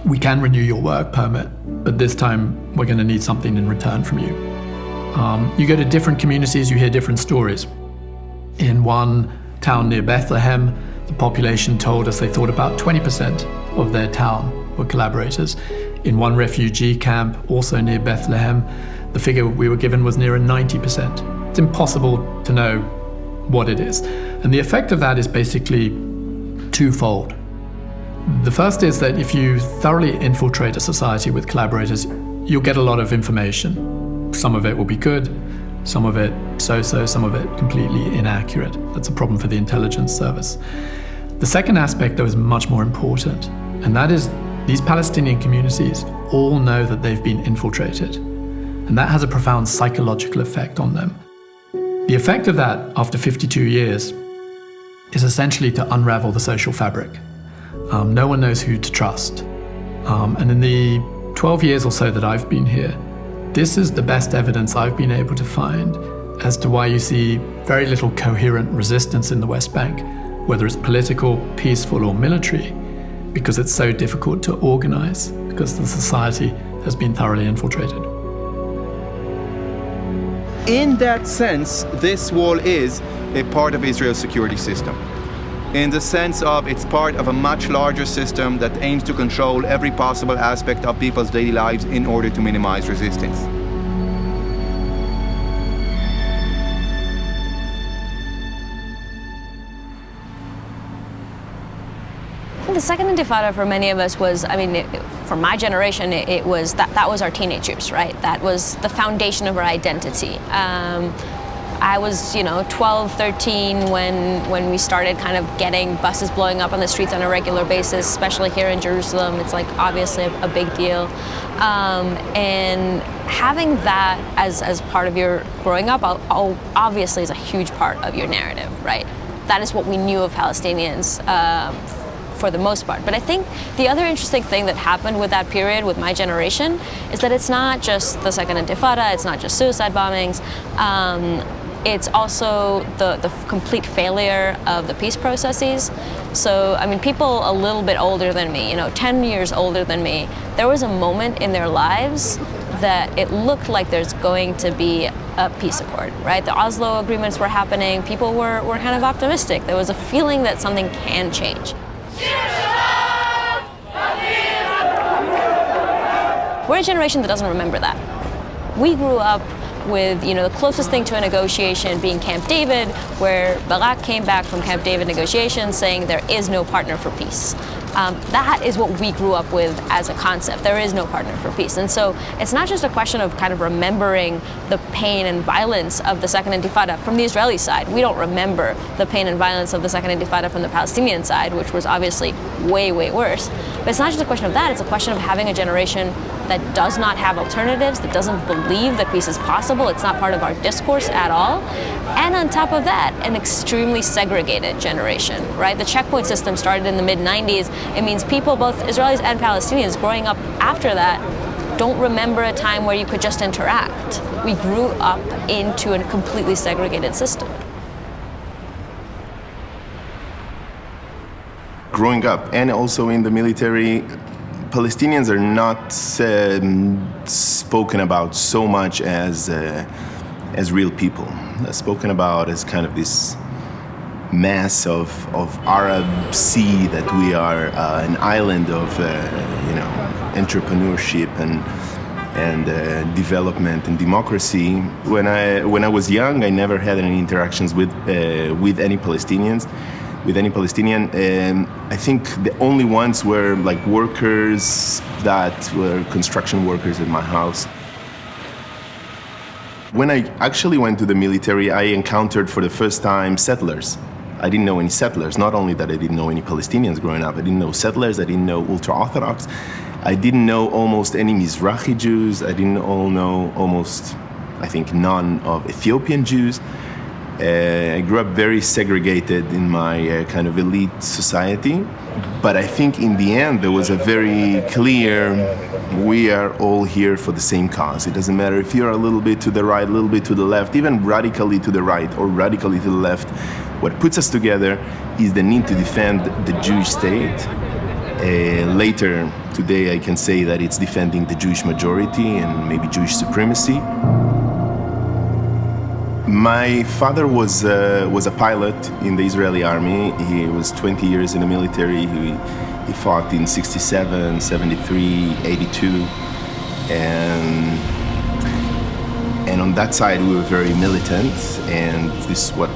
we can renew your work permit, but this time we're going to need something in return from you. You go to different communities, you hear different stories. In one town near Bethlehem, the population told us they thought about 20% of their town were collaborators. In one refugee camp, also near Bethlehem, the figure we were given was nearer 90%. It's impossible to know what it is. And the effect of that is basically twofold. The first is that if you thoroughly infiltrate a society with collaborators, you'll get a lot of information. Some of it will be good, some of it so-so, some of it completely inaccurate. That's a problem for the intelligence service. The second aspect, though, is much more important, and that is these Palestinian communities all know that they've been infiltrated, and that has a profound psychological effect on them. The effect of that, after 52 years, is essentially to unravel the social fabric. No one knows who to trust. And in the 12 years or so that I've been here, this is the best evidence I've been able to find as to why you see very little coherent resistance in the West Bank, whether it's political, peaceful, or military, because it's so difficult to organize, because the society has been thoroughly infiltrated. In that sense, this wall is a part of Israel's security system. In the sense of it's part of a much larger system that aims to control every possible aspect of people's daily lives in order to minimize resistance. The second Intifada for many of us was, for my generation, it was that was our teenage years, right? That was the foundation of our identity. I was, 12, 13 when we started kind of getting buses blowing up on the streets on a regular basis, especially here in Jerusalem. It's like obviously a big deal. And having that as part of your growing up obviously is a huge part of your narrative, right? That is what we knew of Palestinians for the most part. But I think the other interesting thing that happened with that period, with my generation, is that it's not just the second Intifada, it's not just suicide bombings, it's also the complete failure of the peace processes. So, people a little bit older than me, 10 years older than me, there was a moment in their lives that it looked like there's going to be a peace accord, right? The Oslo agreements were happening, people were kind of optimistic. There was a feeling that something can change. We're a generation that doesn't remember that. We grew up with, the closest thing to a negotiation being Camp David, where Barak came back from Camp David negotiations saying there is no partner for peace. That is what we grew up with as a concept. There is no partner for peace. And so it's not just a question of kind of remembering the pain and violence of the Second Intifada from the Israeli side. We don't remember the pain and violence of the Second Intifada from the Palestinian side, which was obviously way, way worse. But it's not just a question of that. It's a question of having a generation that does not have alternatives, that doesn't believe that peace is possible. It's not part of our discourse at all. And on top of that, an extremely segregated generation, right? The checkpoint system started in the mid-90s. It means people, both Israelis and Palestinians, growing up after that, don't remember a time where you could just interact. We grew up into a completely segregated system. Growing up and also in the military, Palestinians are not spoken about so much as real people. They're spoken about as kind of this mass of Arab sea, that we are an island of entrepreneurship and development and democracy. When I was young, I never had any interactions with any Palestinians. With any Palestinian, I think the only ones were like workers that were construction workers in my house. When I actually went to the military, I encountered for the first time settlers. I didn't know any settlers. Not only that I didn't know any Palestinians growing up, I didn't know settlers, I didn't know ultra-Orthodox. I didn't know almost any Mizrahi Jews. I didn't know almost, I think, none of Ethiopian Jews. I grew up very segregated in my kind of elite society. But I think in the end, there was a very clear, we are all here for the same cause. It doesn't matter if you're a little bit to the right, a little bit to the left, even radically to the right or radically to the left. What puts us together is the need to defend the Jewish state. Later today, I can say that it's defending the Jewish majority and maybe Jewish supremacy. My father was a pilot in the Israeli army. He was 20 years in the military. He fought in 67, 73, 82. And on that side, we were very militant. And this is what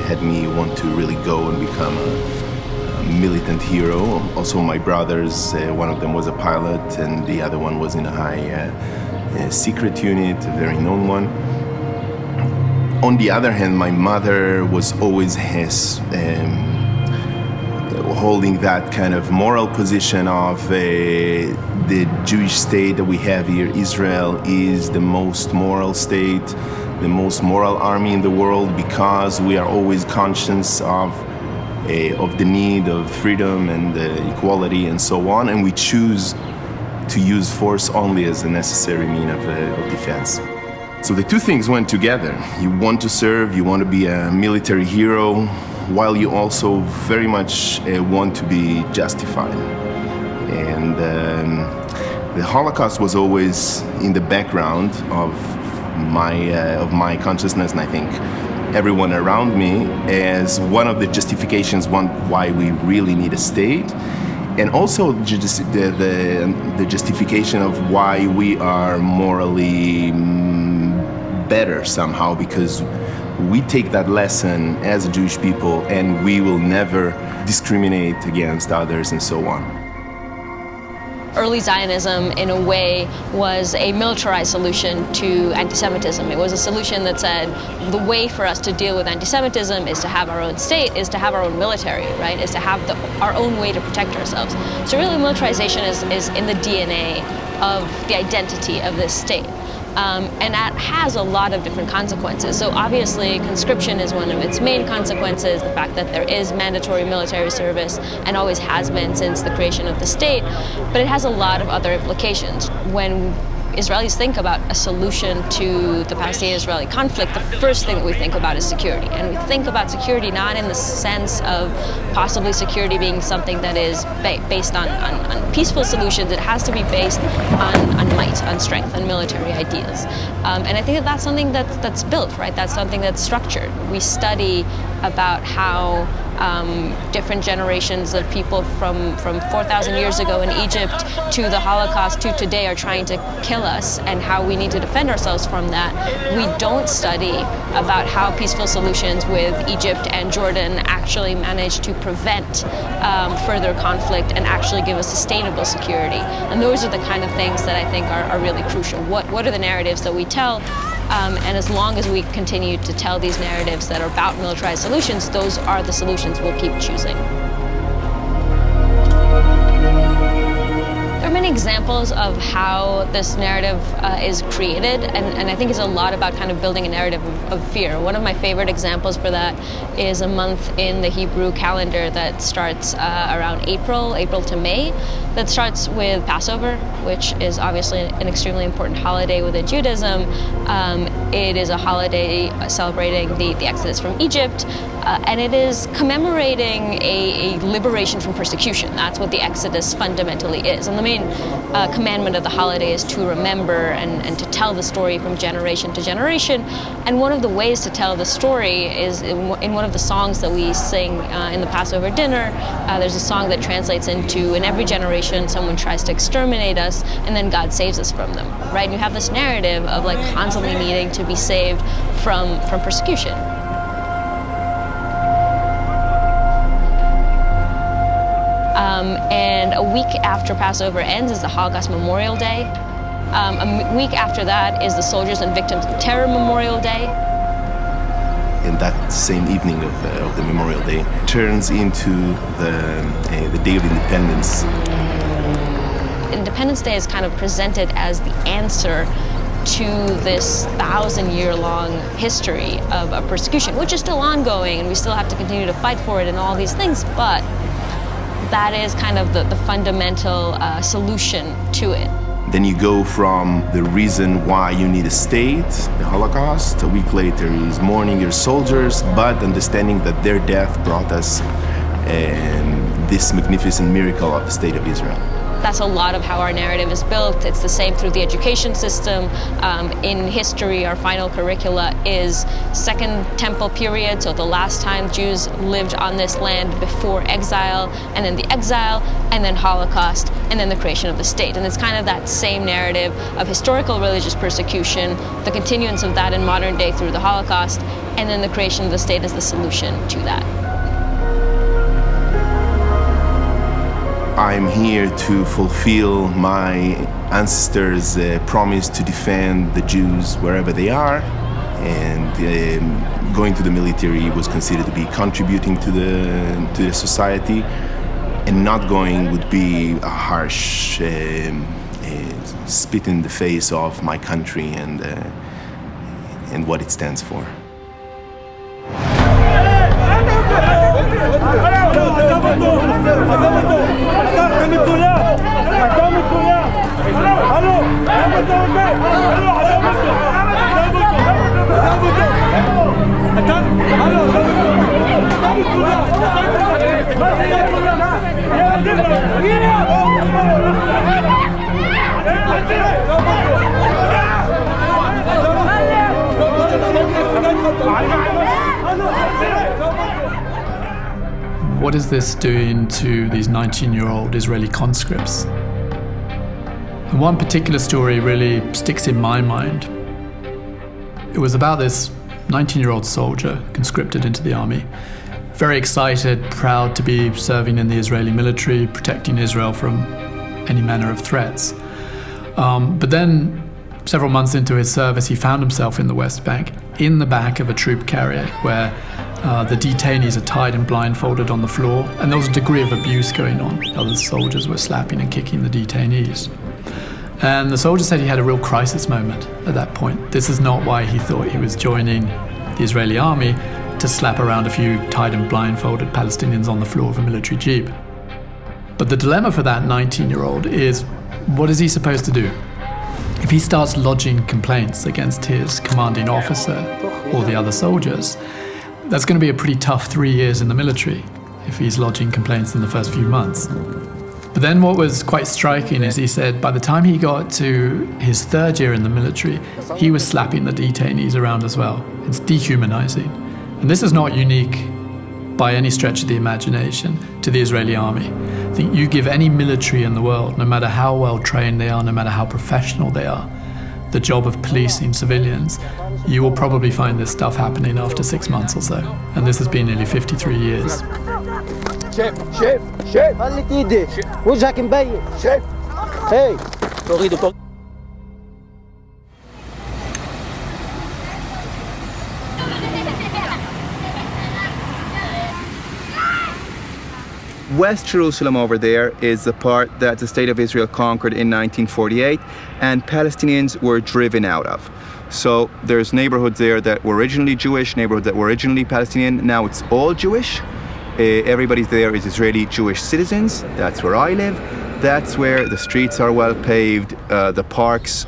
had me want to really go and become a militant hero. Also, my brothers, one of them was a pilot, and the other one was in a high secret unit, a very known one. On the other hand, my mother was always holding that kind of moral position of the Jewish state that we have here. Israel is the most moral state, the most moral army in the world, because we are always conscious of the need of freedom and equality and so on, and we choose to use force only as a necessary mean of defense. So the two things went together. You want to serve, you want to be a military hero, while you also very much want to be justified. And the Holocaust was always in the background of my consciousness, and I think everyone around me, as one of the justifications why we really need a state, and also the justification of why we are morally better somehow, because we take that lesson as a Jewish people and we will never discriminate against others and so on. Early Zionism, in a way, was a militarized solution to anti-Semitism. It was a solution that said the way for us to deal with anti-Semitism is to have our own state, is to have our own military, right? Is to have our own way to protect ourselves. So really militarization is in the DNA of the identity of this state. And that has a lot of different consequences. So obviously conscription is one of its main consequences, the fact that there is mandatory military service and always has been since the creation of the state, but it has a lot of other implications. When Israelis think about a solution to the Palestinian-Israeli conflict, the first thing that we think about is security. And we think about security not in the sense of possibly security being something that is based on peaceful solutions. It has to be based on might, on strength, on military ideas. And I think that's something that's built, right? That's something that's structured. We study about how different generations of people from 4,000 years ago in Egypt to the Holocaust to today are trying to kill us, and how we need to defend ourselves from that. We don't study about how peaceful solutions with Egypt and Jordan actually manage to prevent further conflict and actually give us sustainable security. And those are the kind of things that I think are really crucial. What are the narratives that we tell? And as long as we continue to tell these narratives that are about militarized solutions, those are the solutions we'll keep choosing. There are many examples of how this narrative is created, and I think it's a lot about kind of building a narrative of fear. One of my favorite examples for that is a month in the Hebrew calendar that starts around April to May, that starts with Passover, which is obviously an extremely important holiday within Judaism. It is a holiday celebrating the Exodus from Egypt, and it is commemorating a liberation from persecution. That's what the Exodus fundamentally is. And the main commandment of the holiday is to remember and to tell the story from generation to generation. And one of the ways to tell the story is in one of the songs that we sing in the Passover dinner. There's a song that translates into, in every generation someone tries to exterminate us, and then God saves us from them, right? And you have this narrative of like constantly needing to be saved from persecution. And a week after Passover ends is the Holocaust Memorial Day. A week after that is the Soldiers and Victims of Terror Memorial Day. And that same evening of the Memorial Day turns into the Day of Independence. Independence Day is kind of presented as the answer to this 1,000-year-long history of persecution, which is still ongoing, and we still have to continue to fight for it and all these things, but that is kind of the fundamental solution to it. Then you go from the reason why you need a state, the Holocaust. A week later is mourning your soldiers, but understanding that their death brought us this magnificent miracle of the state of Israel. That's a lot of how our narrative is built. It's the same through the education system. In history, our final curricula is Second Temple period, so the last time Jews lived on this land before exile, and then the exile, and then Holocaust, and then the creation of the state. And it's kind of that same narrative of historical religious persecution, the continuance of that in modern day through the Holocaust, and then the creation of the state as the solution to that. I'm here to fulfill my ancestors' promise to defend the Jews wherever they are, and going to the military was considered to be contributing to the society, and not going would be a harsh spit in the face of my country and what it stands for. What is this doing to these 19-year-old Israeli conscripts? And one particular story really sticks in my mind. It was about this 19-year-old soldier conscripted into the army, very excited, proud to be serving in the Israeli military, protecting Israel from any manner of threats. But then, several months into his service, he found himself in the West Bank, in the back of a troop carrier, where the detainees are tied and blindfolded on the floor, and there was a degree of abuse going on. Other soldiers were slapping and kicking the detainees. And the soldier said he had a real crisis moment at that point. This is not why he thought he was joining the Israeli army, to slap around a few tied and blindfolded Palestinians on the floor of a military jeep. But the dilemma for that 19-year-old is, what is he supposed to do? If he starts lodging complaints against his commanding officer or the other soldiers, that's going to be a pretty tough 3 years in the military if he's lodging complaints in the first few months. But then what was quite striking is he said by the time he got to his third year in the military, he was slapping the detainees around as well. It's dehumanizing. And this is not unique by any stretch of the imagination to the Israeli army. I think you give any military in the world, no matter how well trained they are, no matter how professional they are, the job of policing civilians, you will probably find this stuff happening after 6 months or so. And this has been nearly 53 years. شيف شيف شيف خليك ايدي وجهك مبين شيف هي فوق. West Jerusalem over there is the part that the State of Israel conquered in 1948 and Palestinians were driven out of. So there's neighborhoods there that were originally Jewish, neighborhoods that were originally Palestinian. Now it's all Jewish. Everybody there is Israeli Jewish citizens. That's where I live. That's where the streets are well paved, the parks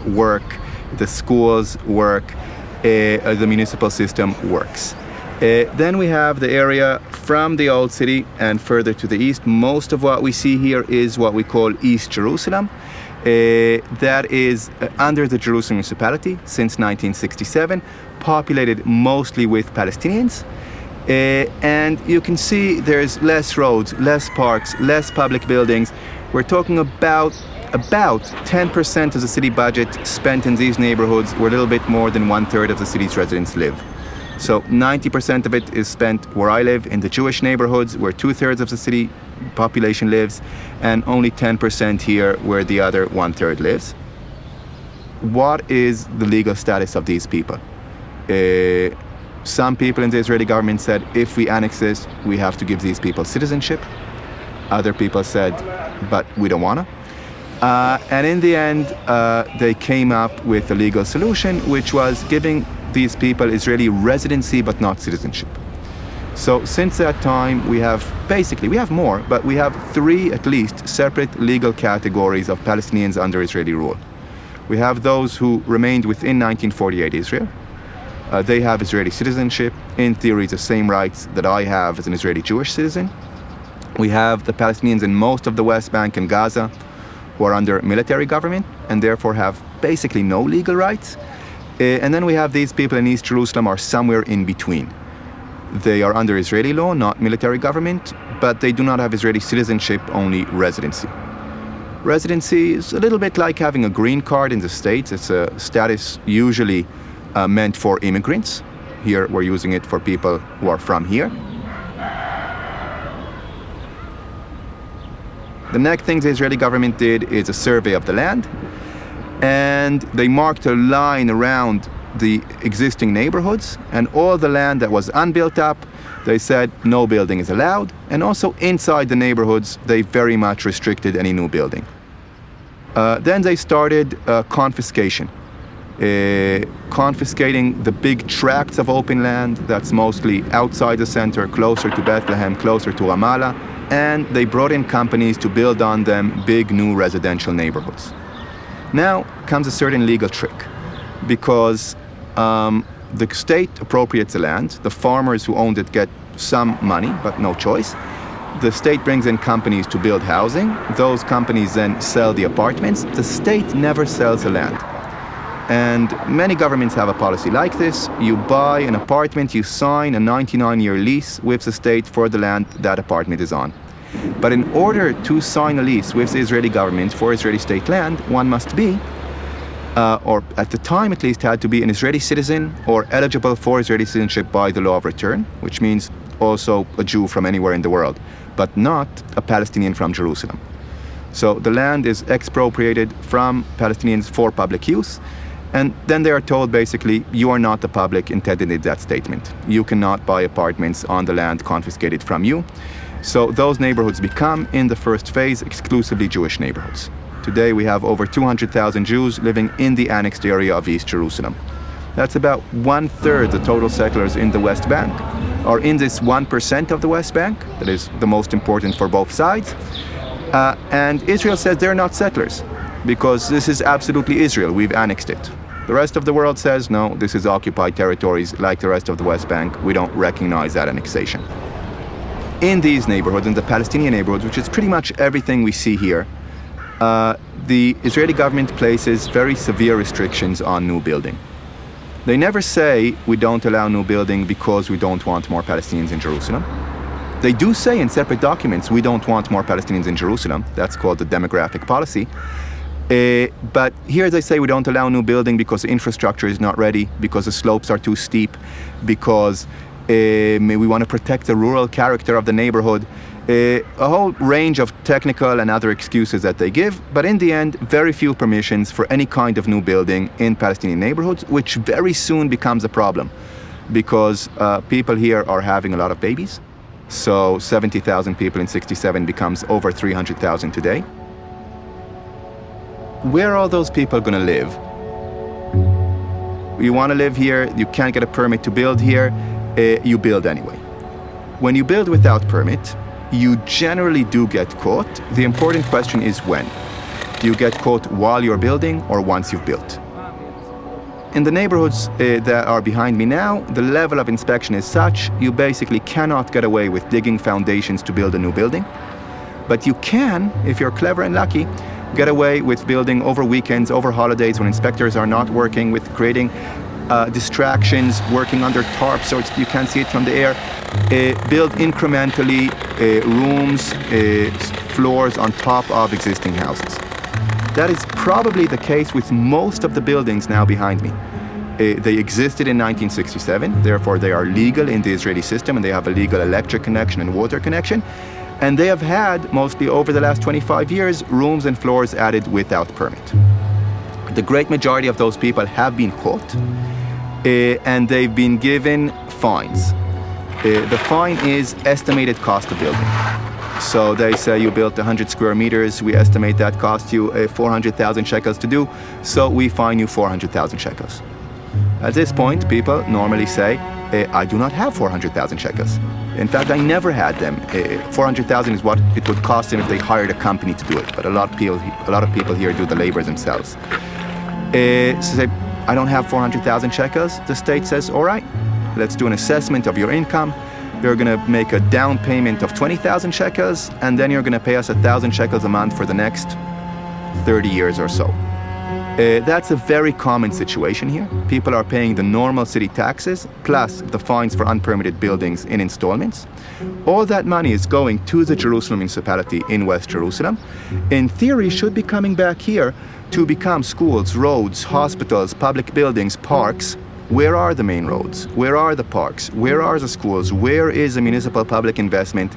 work, the schools work, the municipal system works. Then we have the area from the old city and further to the east. Most of what we see here is what we call East Jerusalem. That is under the Jerusalem municipality since 1967, populated mostly with Palestinians. And you can see there's less roads, less parks, less public buildings. We're talking about 10% of the city budget spent in these neighborhoods, where a little bit more than 1/3 of the city's residents live. So 90% of it is spent where I live, in the Jewish neighborhoods, where 2/3 of the city population lives, and only 10% here, where the other 1/3 lives. What is the legal status of these people? Some people in the Israeli government said, if we annex this, we have to give these people citizenship. Other people said, but we don't wanna. And in the end, they came up with a legal solution, which was giving these people Israeli residency, but not citizenship. So since that time, we have more, but we have 3 at least separate legal categories of Palestinians under Israeli rule. We have those who remained within 1948 Israel. They have Israeli citizenship, in theory the same rights that I have as an Israeli Jewish citizen. We have the Palestinians in most of the West Bank and Gaza who are under military government and therefore have basically no legal rights. And then we have these people in East Jerusalem are somewhere in between. They are under Israeli law, not military government, but they do not have Israeli citizenship, only residency. Residency is a little bit like having a green card in the States. It's a status usually meant for immigrants. Here we're using it for people who are from here. The next thing the Israeli government did is a survey of the land, and they marked a line around the existing neighborhoods, and all the land that was unbuilt up, they said no building is allowed, and also inside the neighborhoods, they very much restricted any new building. Then they started confiscation. Confiscating the big tracts of open land that's mostly outside the center, closer to Bethlehem, closer to Ramallah, and they brought in companies to build on them big new residential neighborhoods. Now comes a certain legal trick, because the state appropriates the land, the farmers who owned it get some money, but no choice. The state brings in companies to build housing. Those companies then sell the apartments. The state never sells the land. And many governments have a policy like this. You buy an apartment, you sign a 99-year lease with the state for the land that apartment is on. But in order to sign a lease with the Israeli government for Israeli state land, one must be, or at the time at least had to be, an Israeli citizen or eligible for Israeli citizenship by the law of return, which means also a Jew from anywhere in the world, but not a Palestinian from Jerusalem. So the land is expropriated from Palestinians for public use, and then they are told basically, you are not the public intended in that statement. You cannot buy apartments on the land confiscated from you. So those neighborhoods become, in the first phase, exclusively Jewish neighborhoods. Today we have over 200,000 Jews living in the annexed area of East Jerusalem. That's about 1/3 the total settlers in the West Bank are in this 1% of the West Bank, that is the most important for both sides. And Israel says they're not settlers, because this is absolutely Israel, we've annexed it. The rest of the world says, no, this is occupied territories like the rest of the West Bank, we don't recognize that annexation. In these neighborhoods, in the Palestinian neighborhoods, which is pretty much everything we see here, the Israeli government places very severe restrictions on new building. They never say we don't allow new building because we don't want more Palestinians in Jerusalem. They do say in separate documents we don't want more Palestinians in Jerusalem. That's called the demographic policy. But here they say we don't allow new building because the infrastructure is not ready, because the slopes are too steep, because we want to protect the rural character of the neighborhood. A whole range of technical and other excuses that they give, but in the end, very few permissions for any kind of new building in Palestinian neighborhoods, which very soon becomes a problem, because people here are having a lot of babies. So 70,000 people in 67 becomes over 300,000 today. Where are all those people going to live? You want to live here, you can't get a permit to build here, you build anyway. When you build without permit, you generally do get caught. The important question is when. Do you get caught while you're building or once you've built? In the neighborhoods that are behind me now, the level of inspection is such you basically cannot get away with digging foundations to build a new building. But you can, if you're clever and lucky, get away with building over weekends, over holidays when inspectors are not working, with creating distractions, working under tarps so you can't see it from the air. Build incrementally rooms, floors on top of existing houses. That is probably the case with most of the buildings now behind me. They existed in 1967, therefore they are legal in the Israeli system, and they have a legal electric connection and water connection. And they have had, mostly over the last 25 years, rooms and floors added without permit. The great majority of those people have been caught, and they've been given fines. The fine is estimated cost of building. So they say you built 100 square meters, we estimate that cost you 400,000 shekels to do, so we fine you 400,000 shekels. At this point, people normally say, I do not have 400,000 shekels. In fact, I never had them. 400,000 is what it would cost them if they hired a company to do it, but a lot of people here do the labor themselves. So say, I don't have 400,000 shekels. The state says, all right, let's do an assessment of your income. You're going to make a down payment of 20,000 shekels, and then you're going to pay us 1,000 shekels a month for the next 30 years or so. That's a very common situation here. People are paying the normal city taxes, plus the fines for unpermitted buildings in installments. All that money is going to the Jerusalem municipality in West Jerusalem. In theory, should be coming back here to become schools, roads, hospitals, public buildings, parks. Where are the main roads? Where are the parks? Where are the schools? Where is the municipal public investment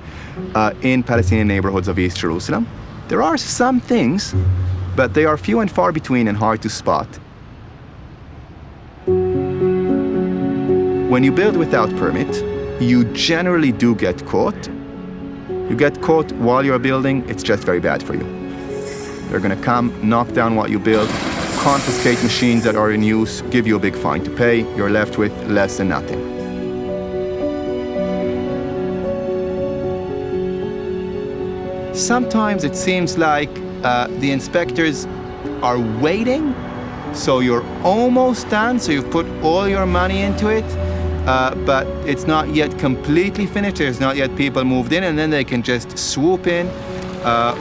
in Palestinian neighborhoods of East Jerusalem? There are some things, but they are few and far between and hard to spot. When you build without permit, you generally do get caught. You get caught while you're building, it's just very bad for you. They're gonna come, knock down what you built, confiscate machines that are in use, give you a big fine to pay, you're left with less than nothing. Sometimes it seems like the inspectors are waiting, so you're almost done, so you've put all your money into it, but it's not yet completely finished, there's not yet people moved in, and then they can just swoop in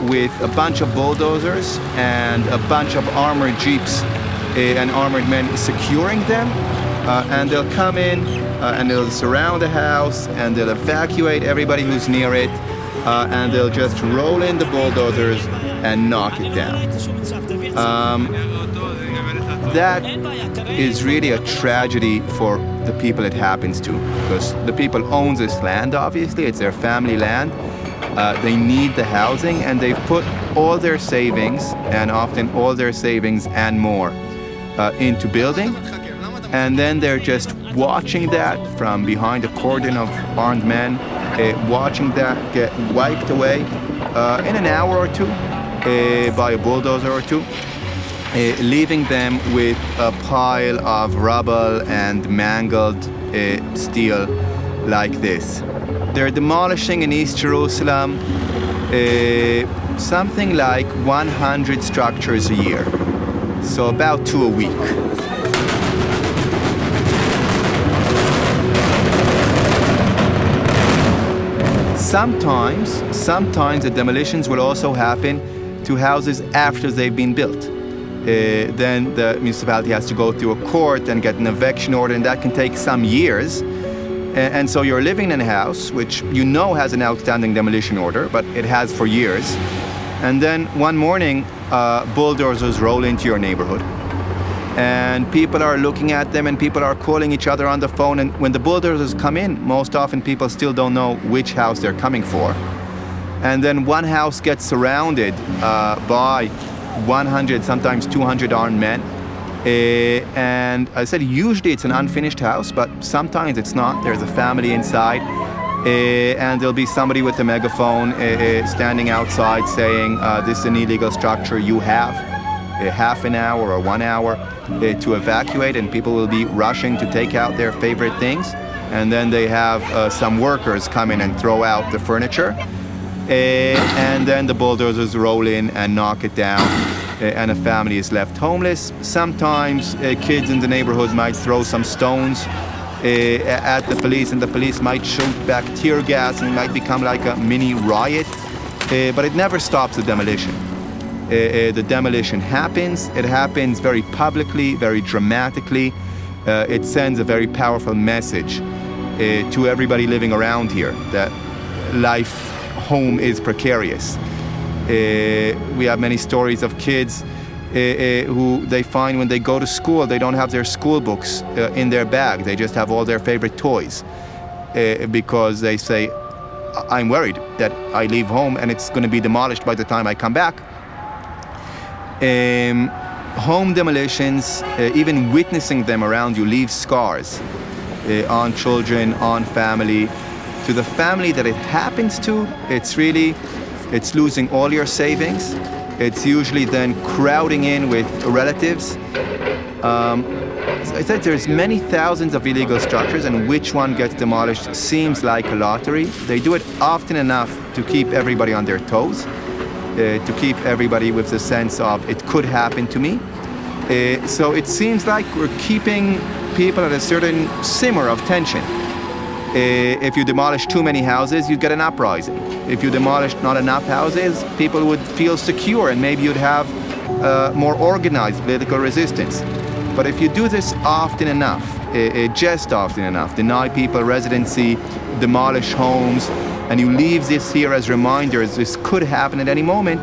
with a bunch of bulldozers and a bunch of armored jeeps and armored men securing them, and they'll come in and they'll surround the house and they'll evacuate everybody who's near it, and they'll just roll in the bulldozers and knock it down. That is really a tragedy for the people it happens to, because the people own this land, obviously, it's their family land. They need the housing, and they've put all their savings, and often all their savings and more, into building. And then they're just watching that from behind a cordon of armed men, watching that get wiped away in an hour or two by a bulldozer or two, leaving them with a pile of rubble and mangled steel like this. They're demolishing in East Jerusalem something like 100 structures a year, so about 2 a week. Sometimes the demolitions will also happen to houses after they've been built. Then the municipality has to go through a court and get an eviction order, and that can take some years. And so you're living in a house which you know has an outstanding demolition order, but it has for years. And then one morning, bulldozers roll into your neighborhood. And people are looking at them, and people are calling each other on the phone. And when the bulldozers come in, most often people still don't know which house they're coming for. And then one house gets surrounded by 100, sometimes 200 armed men. And I said usually it's an unfinished house, but sometimes it's not. There's a family inside, and there'll be somebody with a megaphone standing outside saying, this is an illegal structure, you have half an hour or 1 hour to evacuate, and people will be rushing to take out their favorite things. And then they have some workers come in and throw out the furniture. And then the bulldozers roll in and knock it down, and a family is left homeless. Sometimes kids in the neighborhood might throw some stones at the police, and the police might shoot back tear gas, and it might become like a mini riot. But it never stops the demolition. The demolition happens. It happens very publicly, very dramatically. It sends a very powerful message to everybody living around here that life home is precarious. We have many stories of kids who they find when they go to school, they don't have their school books in their bag. They just have all their favorite toys because they say, I'm worried that I leave home and it's going to be demolished by the time I come back. Home demolitions, even witnessing them around you, leave scars on children, on family. To the family that it happens to, it's losing all your savings. It's usually then crowding in with relatives. I said there's many thousands of illegal structures, and which one gets demolished seems like a lottery. They do it often enough to keep everybody on their toes, to keep everybody with the sense of it could happen to me. So it seems like we're keeping people at a certain simmer of tension. If you demolish too many houses, you'd get an uprising. If you demolish not enough houses, people would feel secure, and maybe you'd have more organized political resistance. But if you do this often enough, just often enough, deny people residency, demolish homes, and you leave this here as reminders, this could happen at any moment,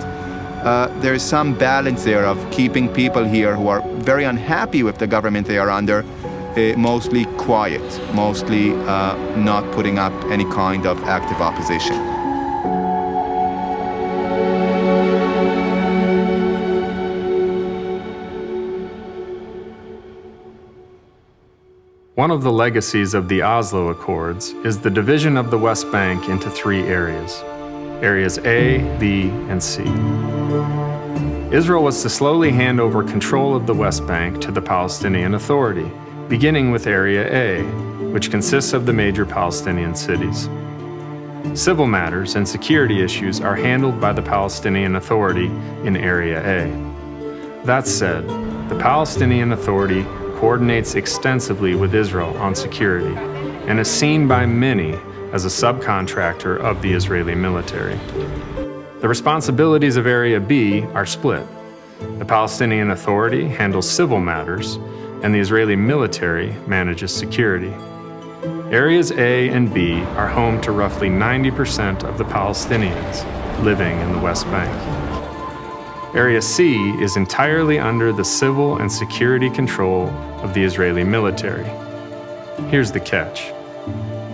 there's some balance there of keeping people here who are very unhappy with the government they are under, mostly quiet, mostly not putting up any kind of active opposition. One of the legacies of the Oslo Accords is the division of the West Bank into 3 areas: Areas A, B, and C. Israel was to slowly hand over control of the West Bank to the Palestinian Authority, beginning with Area A, which consists of the major Palestinian cities. Civil matters and security issues are handled by the Palestinian Authority in Area A. That said, the Palestinian Authority coordinates extensively with Israel on security and is seen by many as a subcontractor of the Israeli military. The responsibilities of Area B are split. The Palestinian Authority handles civil matters, and the Israeli military manages security. Areas A and B are home to roughly 90% of the Palestinians living in the West Bank. Area C is entirely under the civil and security control of the Israeli military. Here's the catch.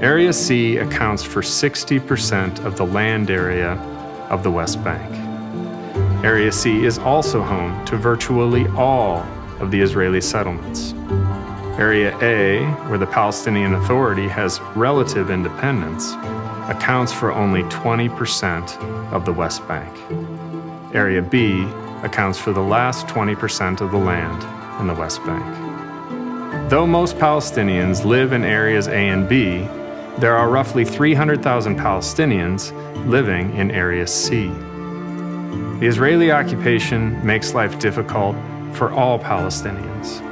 Area C accounts for 60% of the land area of the West Bank. Area C is also home to virtually all of the Israeli settlements. Area A, where the Palestinian Authority has relative independence, accounts for only 20% of the West Bank. Area B accounts for the last 20% of the land in the West Bank. Though most Palestinians live in areas A and B, there are roughly 300,000 Palestinians living in Area C. The Israeli occupation makes life difficult for all Palestinians,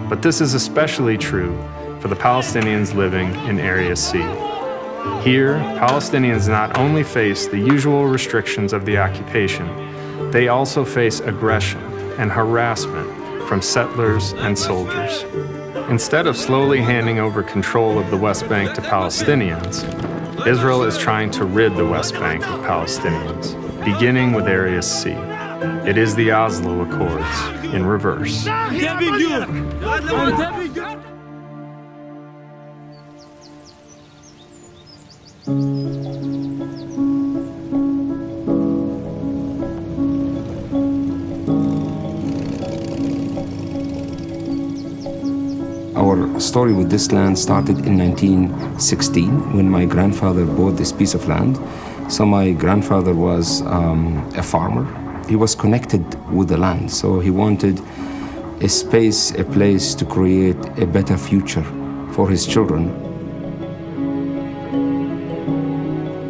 but this is especially true for the Palestinians living in Area C. Here, Palestinians not only face the usual restrictions of the occupation, they also face aggression and harassment from settlers and soldiers. Instead of slowly handing over control of the West Bank to Palestinians, Israel is trying to rid the West Bank of Palestinians, beginning with Area C. It is the Oslo Accords in reverse. Our story with this land started in 1916 when my grandfather bought this piece of land. So my grandfather was a farmer. He was connected with the land, so he wanted a space, a place to create a better future for his children.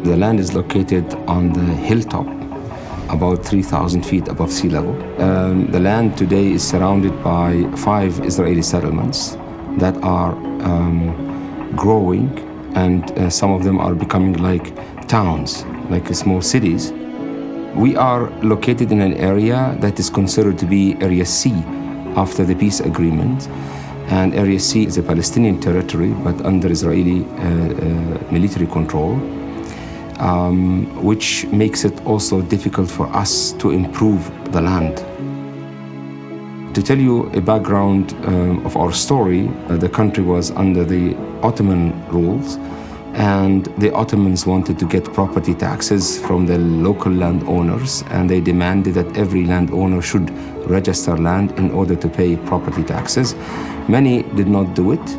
The land is located on the hilltop, about 3,000 feet above sea level. The land today is surrounded by 5 Israeli settlements that are growing, and some of them are becoming like towns, like small cities. We are located in an area that is considered to be Area C after the peace agreement. And Area C is a Palestinian territory, but under Israeli military control, which makes it also difficult for us to improve the land. To tell you a background of our story, the country was under the Ottoman rules, and the Ottomans wanted to get property taxes from the local landowners, and they demanded that every landowner should register land in order to pay property taxes. Many did not do it,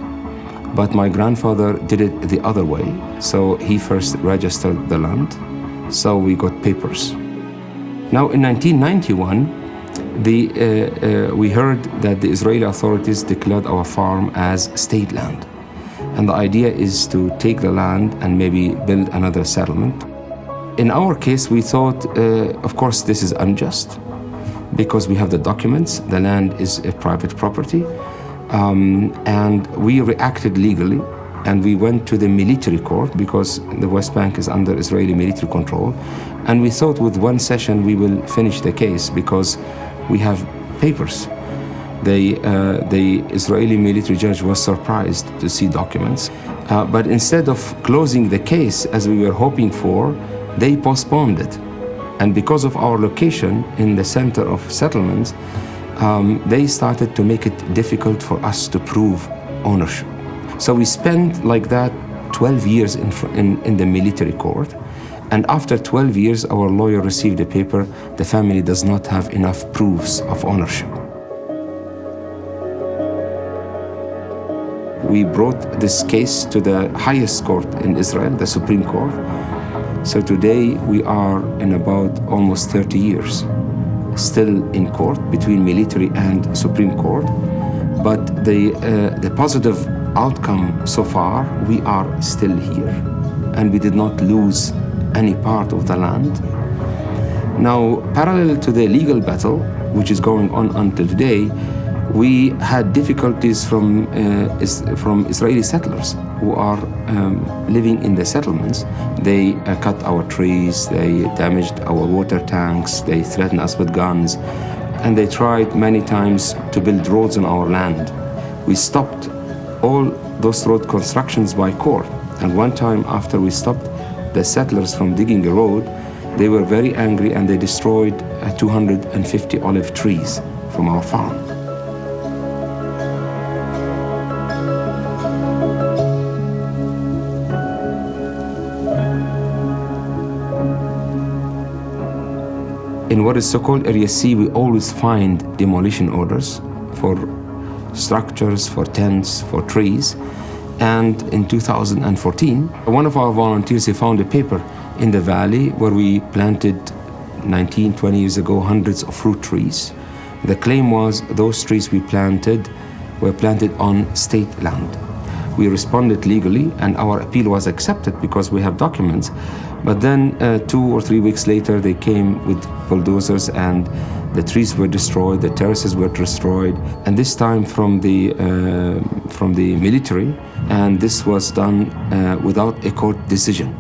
but my grandfather did it the other way. So he first registered the land, so we got papers. Now in 1991, we heard that the Israeli authorities declared our farm as state land. And the idea is to take the land and maybe build another settlement. In our case, we thought, of course, this is unjust because we have the documents, the land is a private property, and we reacted legally, and we went to the military court because the West Bank is under Israeli military control, and we thought with one session we will finish the case because we have papers. The Israeli military judge was surprised to see documents, but instead of closing the case as we were hoping for, they postponed it. And because of our location in the center of settlements, they started to make it difficult for us to prove ownership. So we spent like that 12 years in the military court. And after 12 years, our lawyer received a paper, the family does not have enough proofs of ownership. we brought this case to the highest court in Israel, the Supreme Court. So today we are in about almost 30 years, still in court between military and Supreme Court. But the positive outcome so far, we are still here, and we did not lose any part of the land. Now, parallel to the legal battle, which is going on until today, we had difficulties from Israeli settlers who are living in the settlements. They cut our trees, they damaged our water tanks, they threatened us with guns, and they tried many times to build roads on our land. We stopped all those road constructions by court. And one time after we stopped the settlers from digging a road, they were very angry and they destroyed 250 olive trees from our farm. In what is so-called Area C, we always find demolition orders for structures, for tents, for trees. And in 2014, one of our volunteers, he found a paper in the valley where we planted 19, 20 years ago, hundreds of fruit trees. The claim was those trees we planted were planted on state land. We responded legally, and our appeal was accepted because we have documents. But then 2 or 3 weeks later, they came with bulldozers and the trees were destroyed, the terraces were destroyed, and this time from the military, and this was done without a court decision.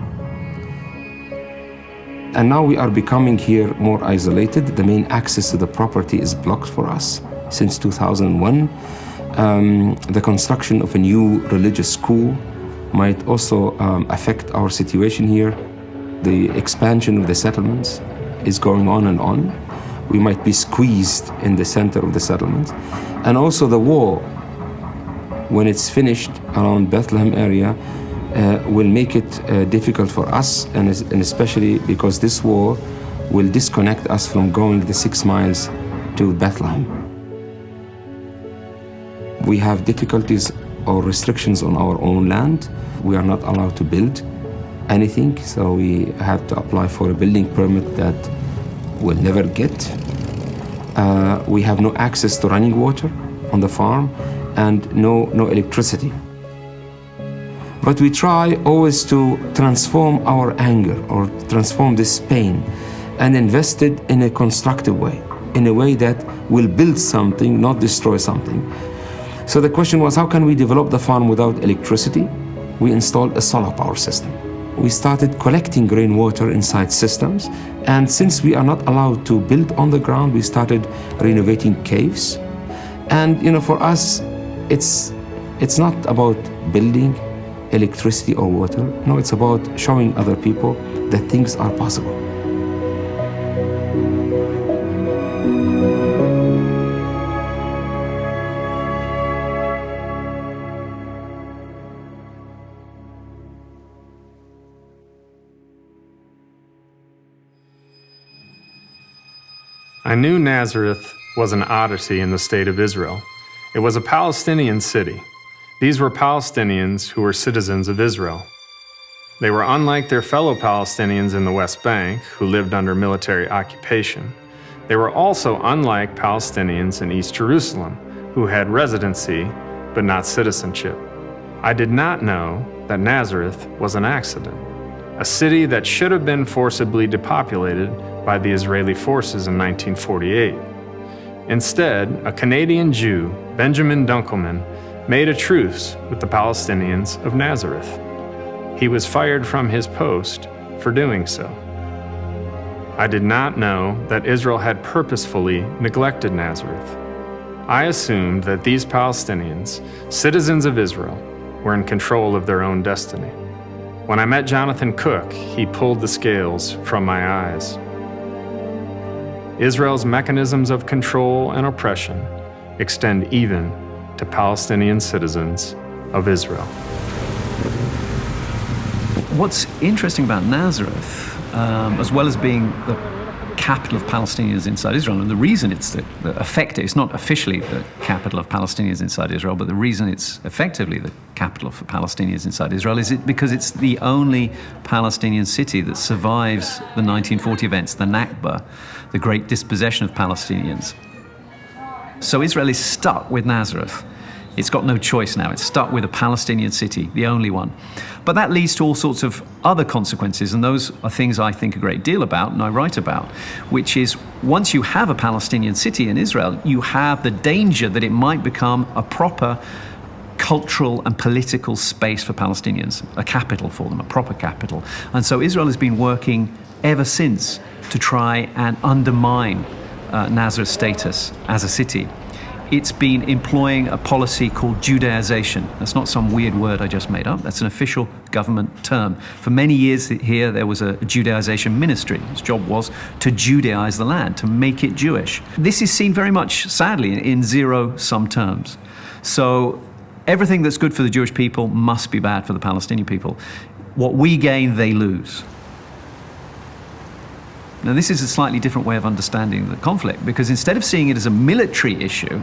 And now we are becoming here more isolated. The main access to the property is blocked for us since 2001. The construction of a new religious school might also affect our situation here. The expansion of the settlements is going on and on. We might be squeezed in the center of the settlements. And also the war, when it's finished around Bethlehem area, will make it difficult for us, and especially because this war will disconnect us from going the 6 miles to Bethlehem. We have difficulties or restrictions on our own land. We are not allowed to build anything, so we have to apply for a building permit that we'll never get. We have no access to running water on the farm and no electricity. But we try always to transform our anger or transform this pain and invest it in a constructive way, in a way that will build something, not destroy something. So the question was, how can we develop the farm without electricity? We installed a solar power system. We started collecting rainwater inside systems, and since we are not allowed to build on the ground, we started renovating caves. And for us, it's not about building electricity or water. No, it's about showing other people that things are possible. I knew Nazareth was an oddity in the state of Israel. It was a Palestinian city. These were Palestinians who were citizens of Israel. They were unlike their fellow Palestinians in the West Bank, who lived under military occupation. They were also unlike Palestinians in East Jerusalem, who had residency but not citizenship. I did not know that Nazareth was an accident, a city that should have been forcibly depopulated by the Israeli forces in 1948. Instead, a Canadian Jew, Benjamin Dunkelman, made a truce with the Palestinians of Nazareth. He was fired from his post for doing so. I did not know that Israel had purposefully neglected Nazareth. I assumed that these Palestinians, citizens of Israel, were in control of their own destiny. When I met Jonathan Cook, he pulled the scales from my eyes. Israel's mechanisms of control and oppression extend even to Palestinian citizens of Israel. What's interesting about Nazareth, as well as being the capital of Palestinians inside Israel. And the reason it's it's not officially the capital of Palestinians inside Israel, but the reason it's effectively the capital for Palestinians inside Israel is because it's the only Palestinian city that survives the 1940 events, the Nakba, the great dispossession of Palestinians. So Israel is stuck with Nazareth. It's got no choice now. It's stuck with a Palestinian city, the only one. But that leads to all sorts of other consequences, and those are things I think a great deal about and I write about, which is once you have a Palestinian city in Israel, you have the danger that it might become a proper cultural and political space for Palestinians, a capital for them, a proper capital. And so Israel has been working ever since to try and undermine Nazareth's status as a city. It's been employing a policy called Judaization. That's not some weird word I just made up. That's an official government term. For many years here, there was a Judaization ministry. Its job was to Judaize the land, to make it Jewish. This is seen very much, sadly, in zero-sum terms. So everything that's good for the Jewish people must be bad for the Palestinian people. What we gain, they lose. Now, this is a slightly different way of understanding the conflict, because instead of seeing it as a military issue,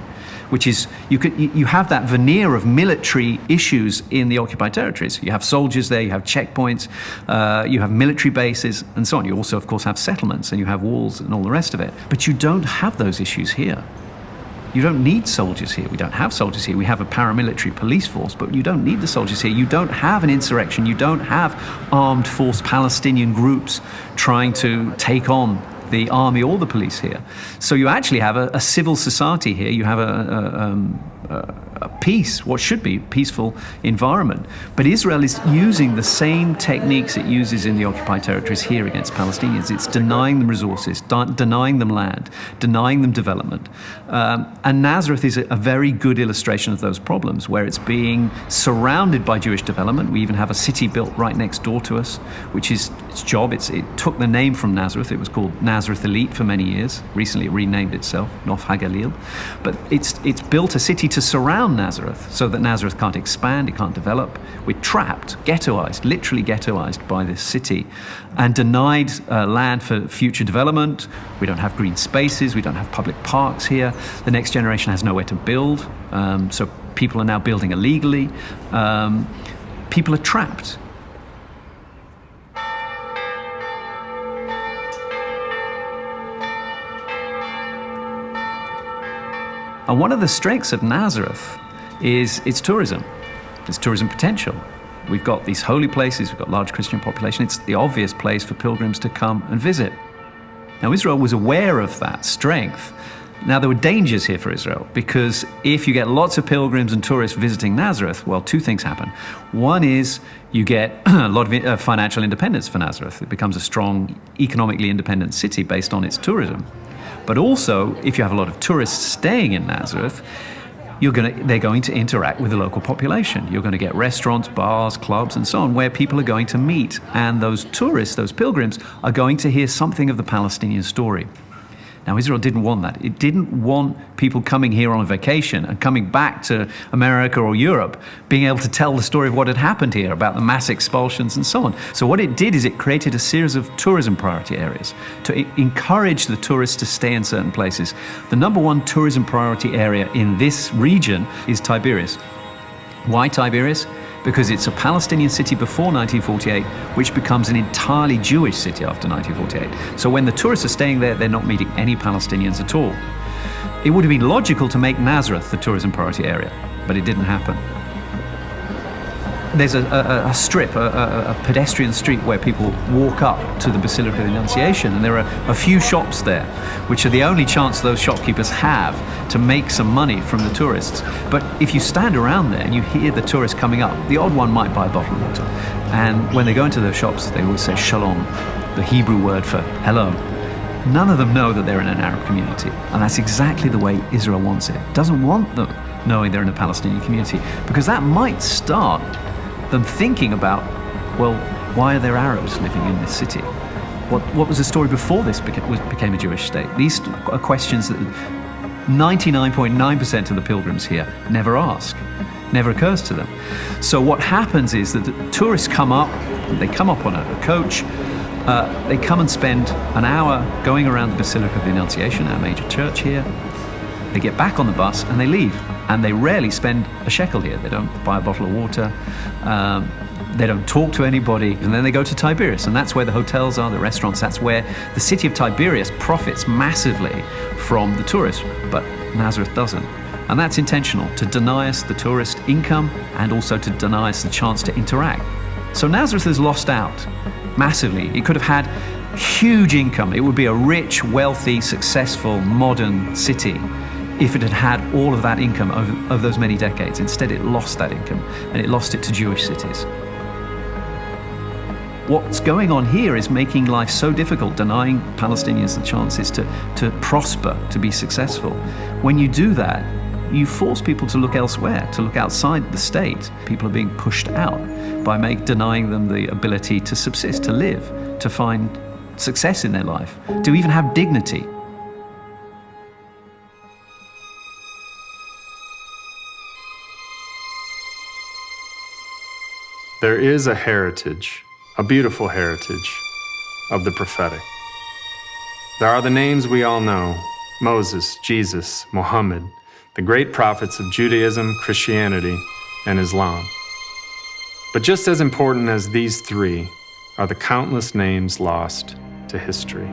which is, you have that veneer of military issues in the occupied territories. You have soldiers there, you have checkpoints, you have military bases, and so on. You also, of course, have settlements, and you have walls and all the rest of it. But you don't have those issues here. You don't need soldiers here. We don't have soldiers here. We have a paramilitary police force, but you don't need the soldiers here. You don't have an insurrection. You don't have armed force Palestinian groups trying to take on the army or the police here. So you actually have a civil society here. You have a peace, what should be peaceful environment. But Israel is using the same techniques it uses in the occupied territories here against Palestinians. It's denying them resources, denying them land, denying them development. And Nazareth is a very good illustration of those problems, where it's being surrounded by Jewish development. We even have a city built right next door to us, which is its job. It took the name from Nazareth. It was called Nazareth Elite for many years. Recently it renamed itself, Nof HaGalil. But it's built a city to surround Nazareth, so that Nazareth can't expand, it can't develop. We're trapped, ghettoized, literally ghettoized by this city, and denied land for future development. We don't have green spaces, we don't have public parks here. The next generation has nowhere to build, so people are now building illegally. People are trapped. And one of the strengths of Nazareth is its tourism, its tourism potential. We've got these holy places, we've got large Christian population. It's the obvious place for pilgrims to come and visit. Now, Israel was aware of that strength. Now, there were dangers here for Israel, because if you get lots of pilgrims and tourists visiting Nazareth, well, two things happen. One is you get a lot of financial independence for Nazareth. It becomes a strong, economically independent city based on its tourism. But also, if you have a lot of tourists staying in Nazareth, they're going to interact with the local population. You're going to get restaurants, bars, clubs, and so on, where people are going to meet. And those tourists, those pilgrims, are going to hear something of the Palestinian story. Now, Israel didn't want that. It didn't want people coming here on a vacation and coming back to America or Europe being able to tell the story of what had happened here, about the mass expulsions and so on. So what it did is it created a series of tourism priority areas to encourage the tourists to stay in certain places. The number one tourism priority area in this region is Tiberias. Why Tiberias? Because it's a Palestinian city before 1948, which becomes an entirely Jewish city after 1948. So when the tourists are staying there, they're not meeting any Palestinians at all. It would have been logical to make Nazareth the tourism priority area, but it didn't happen. There's a strip, a pedestrian street where people walk up to the Basilica of the Annunciation, and there are a few shops there, which are the only chance those shopkeepers have to make some money from the tourists. But if you stand around there and you hear the tourists coming up, the odd one might buy a bottle of water. And when they go into those shops, they always say shalom, the Hebrew word for hello. None of them know that they're in an Arab community. And that's exactly the way Israel wants it. Doesn't want them knowing they're in a Palestinian community, because that might start them thinking about, well, why are there Arabs living in this city? What was the story before this became a Jewish state? These are questions that 99.9% of the pilgrims here never ask, never occurs to them. So what happens is that the tourists come up, they come up on a coach, They come and spend an hour going around the Basilica of the Annunciation, our major church here. They get back on the bus and they leave. And they rarely spend a shekel here. They don't buy a bottle of water. They don't talk to anybody. And then they go to Tiberias. And that's where the hotels are, the restaurants. That's where the city of Tiberias profits massively from the tourists. But Nazareth doesn't. And that's intentional, to deny us the tourist income and also to deny us the chance to interact. So Nazareth has lost out massively. It could have had huge income. It would be a rich, wealthy, successful, modern city if it had had all of that income over those many decades. Instead, it lost that income, and it lost it to Jewish cities. What's going on here is making life so difficult, denying Palestinians the chances to prosper, to be successful. When you do that, you force people to look elsewhere, to look outside the state. People are being pushed out by denying them the ability to subsist, to live, to find success in their life, to even have dignity. There is a heritage, a beautiful heritage, of the prophetic. There are the names we all know: Moses, Jesus, Muhammad, the great prophets of Judaism, Christianity, and Islam. But just as important as these three are the countless names lost to history: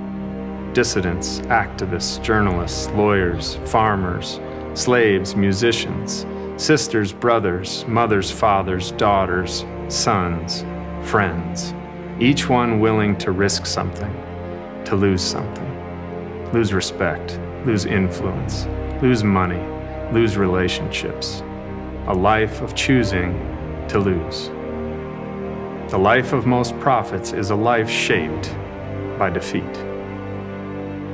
dissidents, activists, journalists, lawyers, farmers, slaves, musicians, sisters, brothers, mothers, fathers, daughters, sons, friends, each one willing to risk something, to lose something, lose respect, lose influence, lose money, lose relationships, a life of choosing to lose. The life of most prophets is a life shaped by defeat.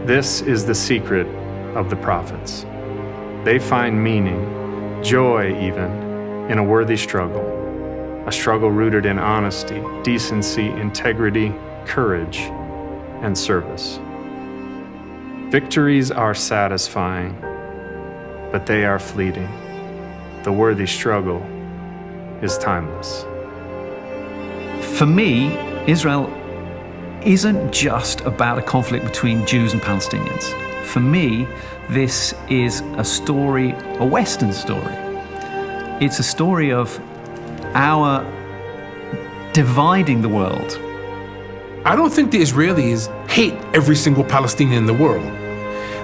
This is the secret of the prophets. They find meaning, joy even, in a worthy struggle, a struggle rooted in honesty, decency, integrity, courage, and service. Victories are satisfying, but they are fleeting. The worthy struggle is timeless. For me, Israel isn't just about a conflict between Jews and Palestinians. For me, this is a story, a Western story. It's a story of our dividing the world. I don't think the Israelis hate every single Palestinian in the world.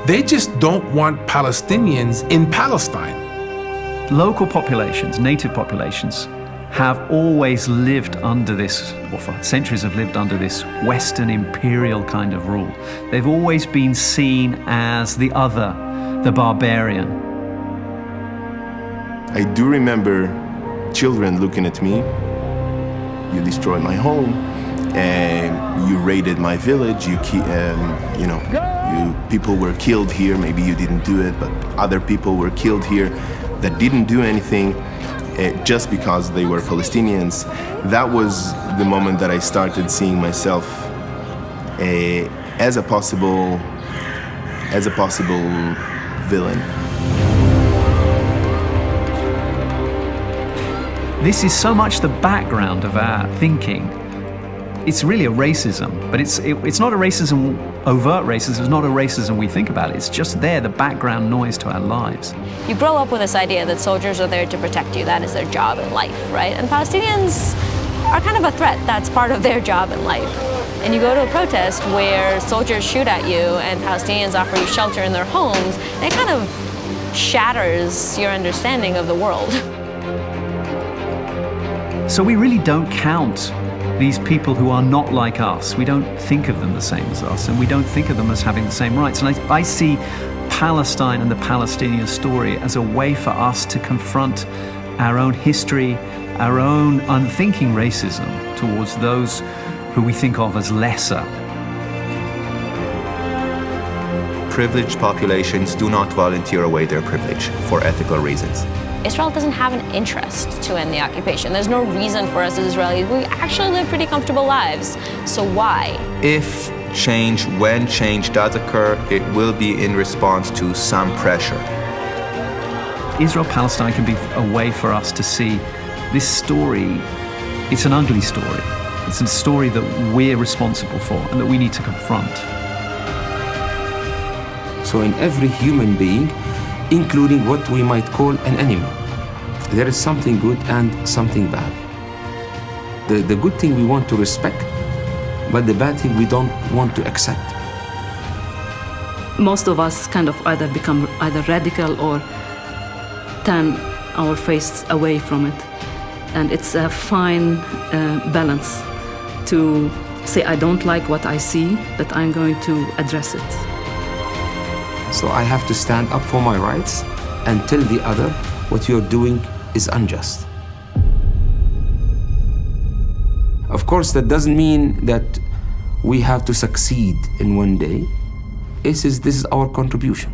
They just don't want Palestinians in Palestine. Local populations, native populations, have always lived under this, or for centuries have lived under this Western imperial kind of rule. They've always been seen as the other, the barbarian. I do remember children looking at me. You destroyed my home, and you raided my village. People were killed here. Maybe you didn't do it, but other people were killed here that didn't do anything just because they were Palestinians. That was the moment that I started seeing myself as a possible villain. This is so much the background of our thinking. It's really a racism, but it's not a racism, overt racism. It's not a racism we think about. It's just there, the background noise to our lives. You grow up with this idea that soldiers are there to protect you. That is their job in life, right? And Palestinians are kind of a threat. That's part of their job in life. And you go to a protest where soldiers shoot at you and Palestinians offer you shelter in their homes, and it kind of shatters your understanding of the world. So we really don't count these people who are not like us. We don't think of them the same as us, and we don't think of them as having the same rights. And I see Palestine and the Palestinian story as a way for us to confront our own history, our own unthinking racism towards those who we think of as lesser. Privileged populations do not volunteer away their privilege for ethical reasons. Israel doesn't have an interest to end the occupation. There's no reason for us as Israelis. We actually live pretty comfortable lives. So why? When change does occur, it will be in response to some pressure. Israel-Palestine can be a way for us to see this story. It's an ugly story. It's a story that we're responsible for and that we need to confront. So in every human being, including what we might call an enemy, there is something good and something bad. The good thing we want to respect, but the bad thing we don't want to accept. Most of us kind of either become either radical or turn our face away from it. And it's a fine balance to say, I don't like what I see, but I'm going to address it. So I have to stand up for my rights and tell the other what you're doing is unjust. Of course, that doesn't mean that we have to succeed in one day. This is our contribution.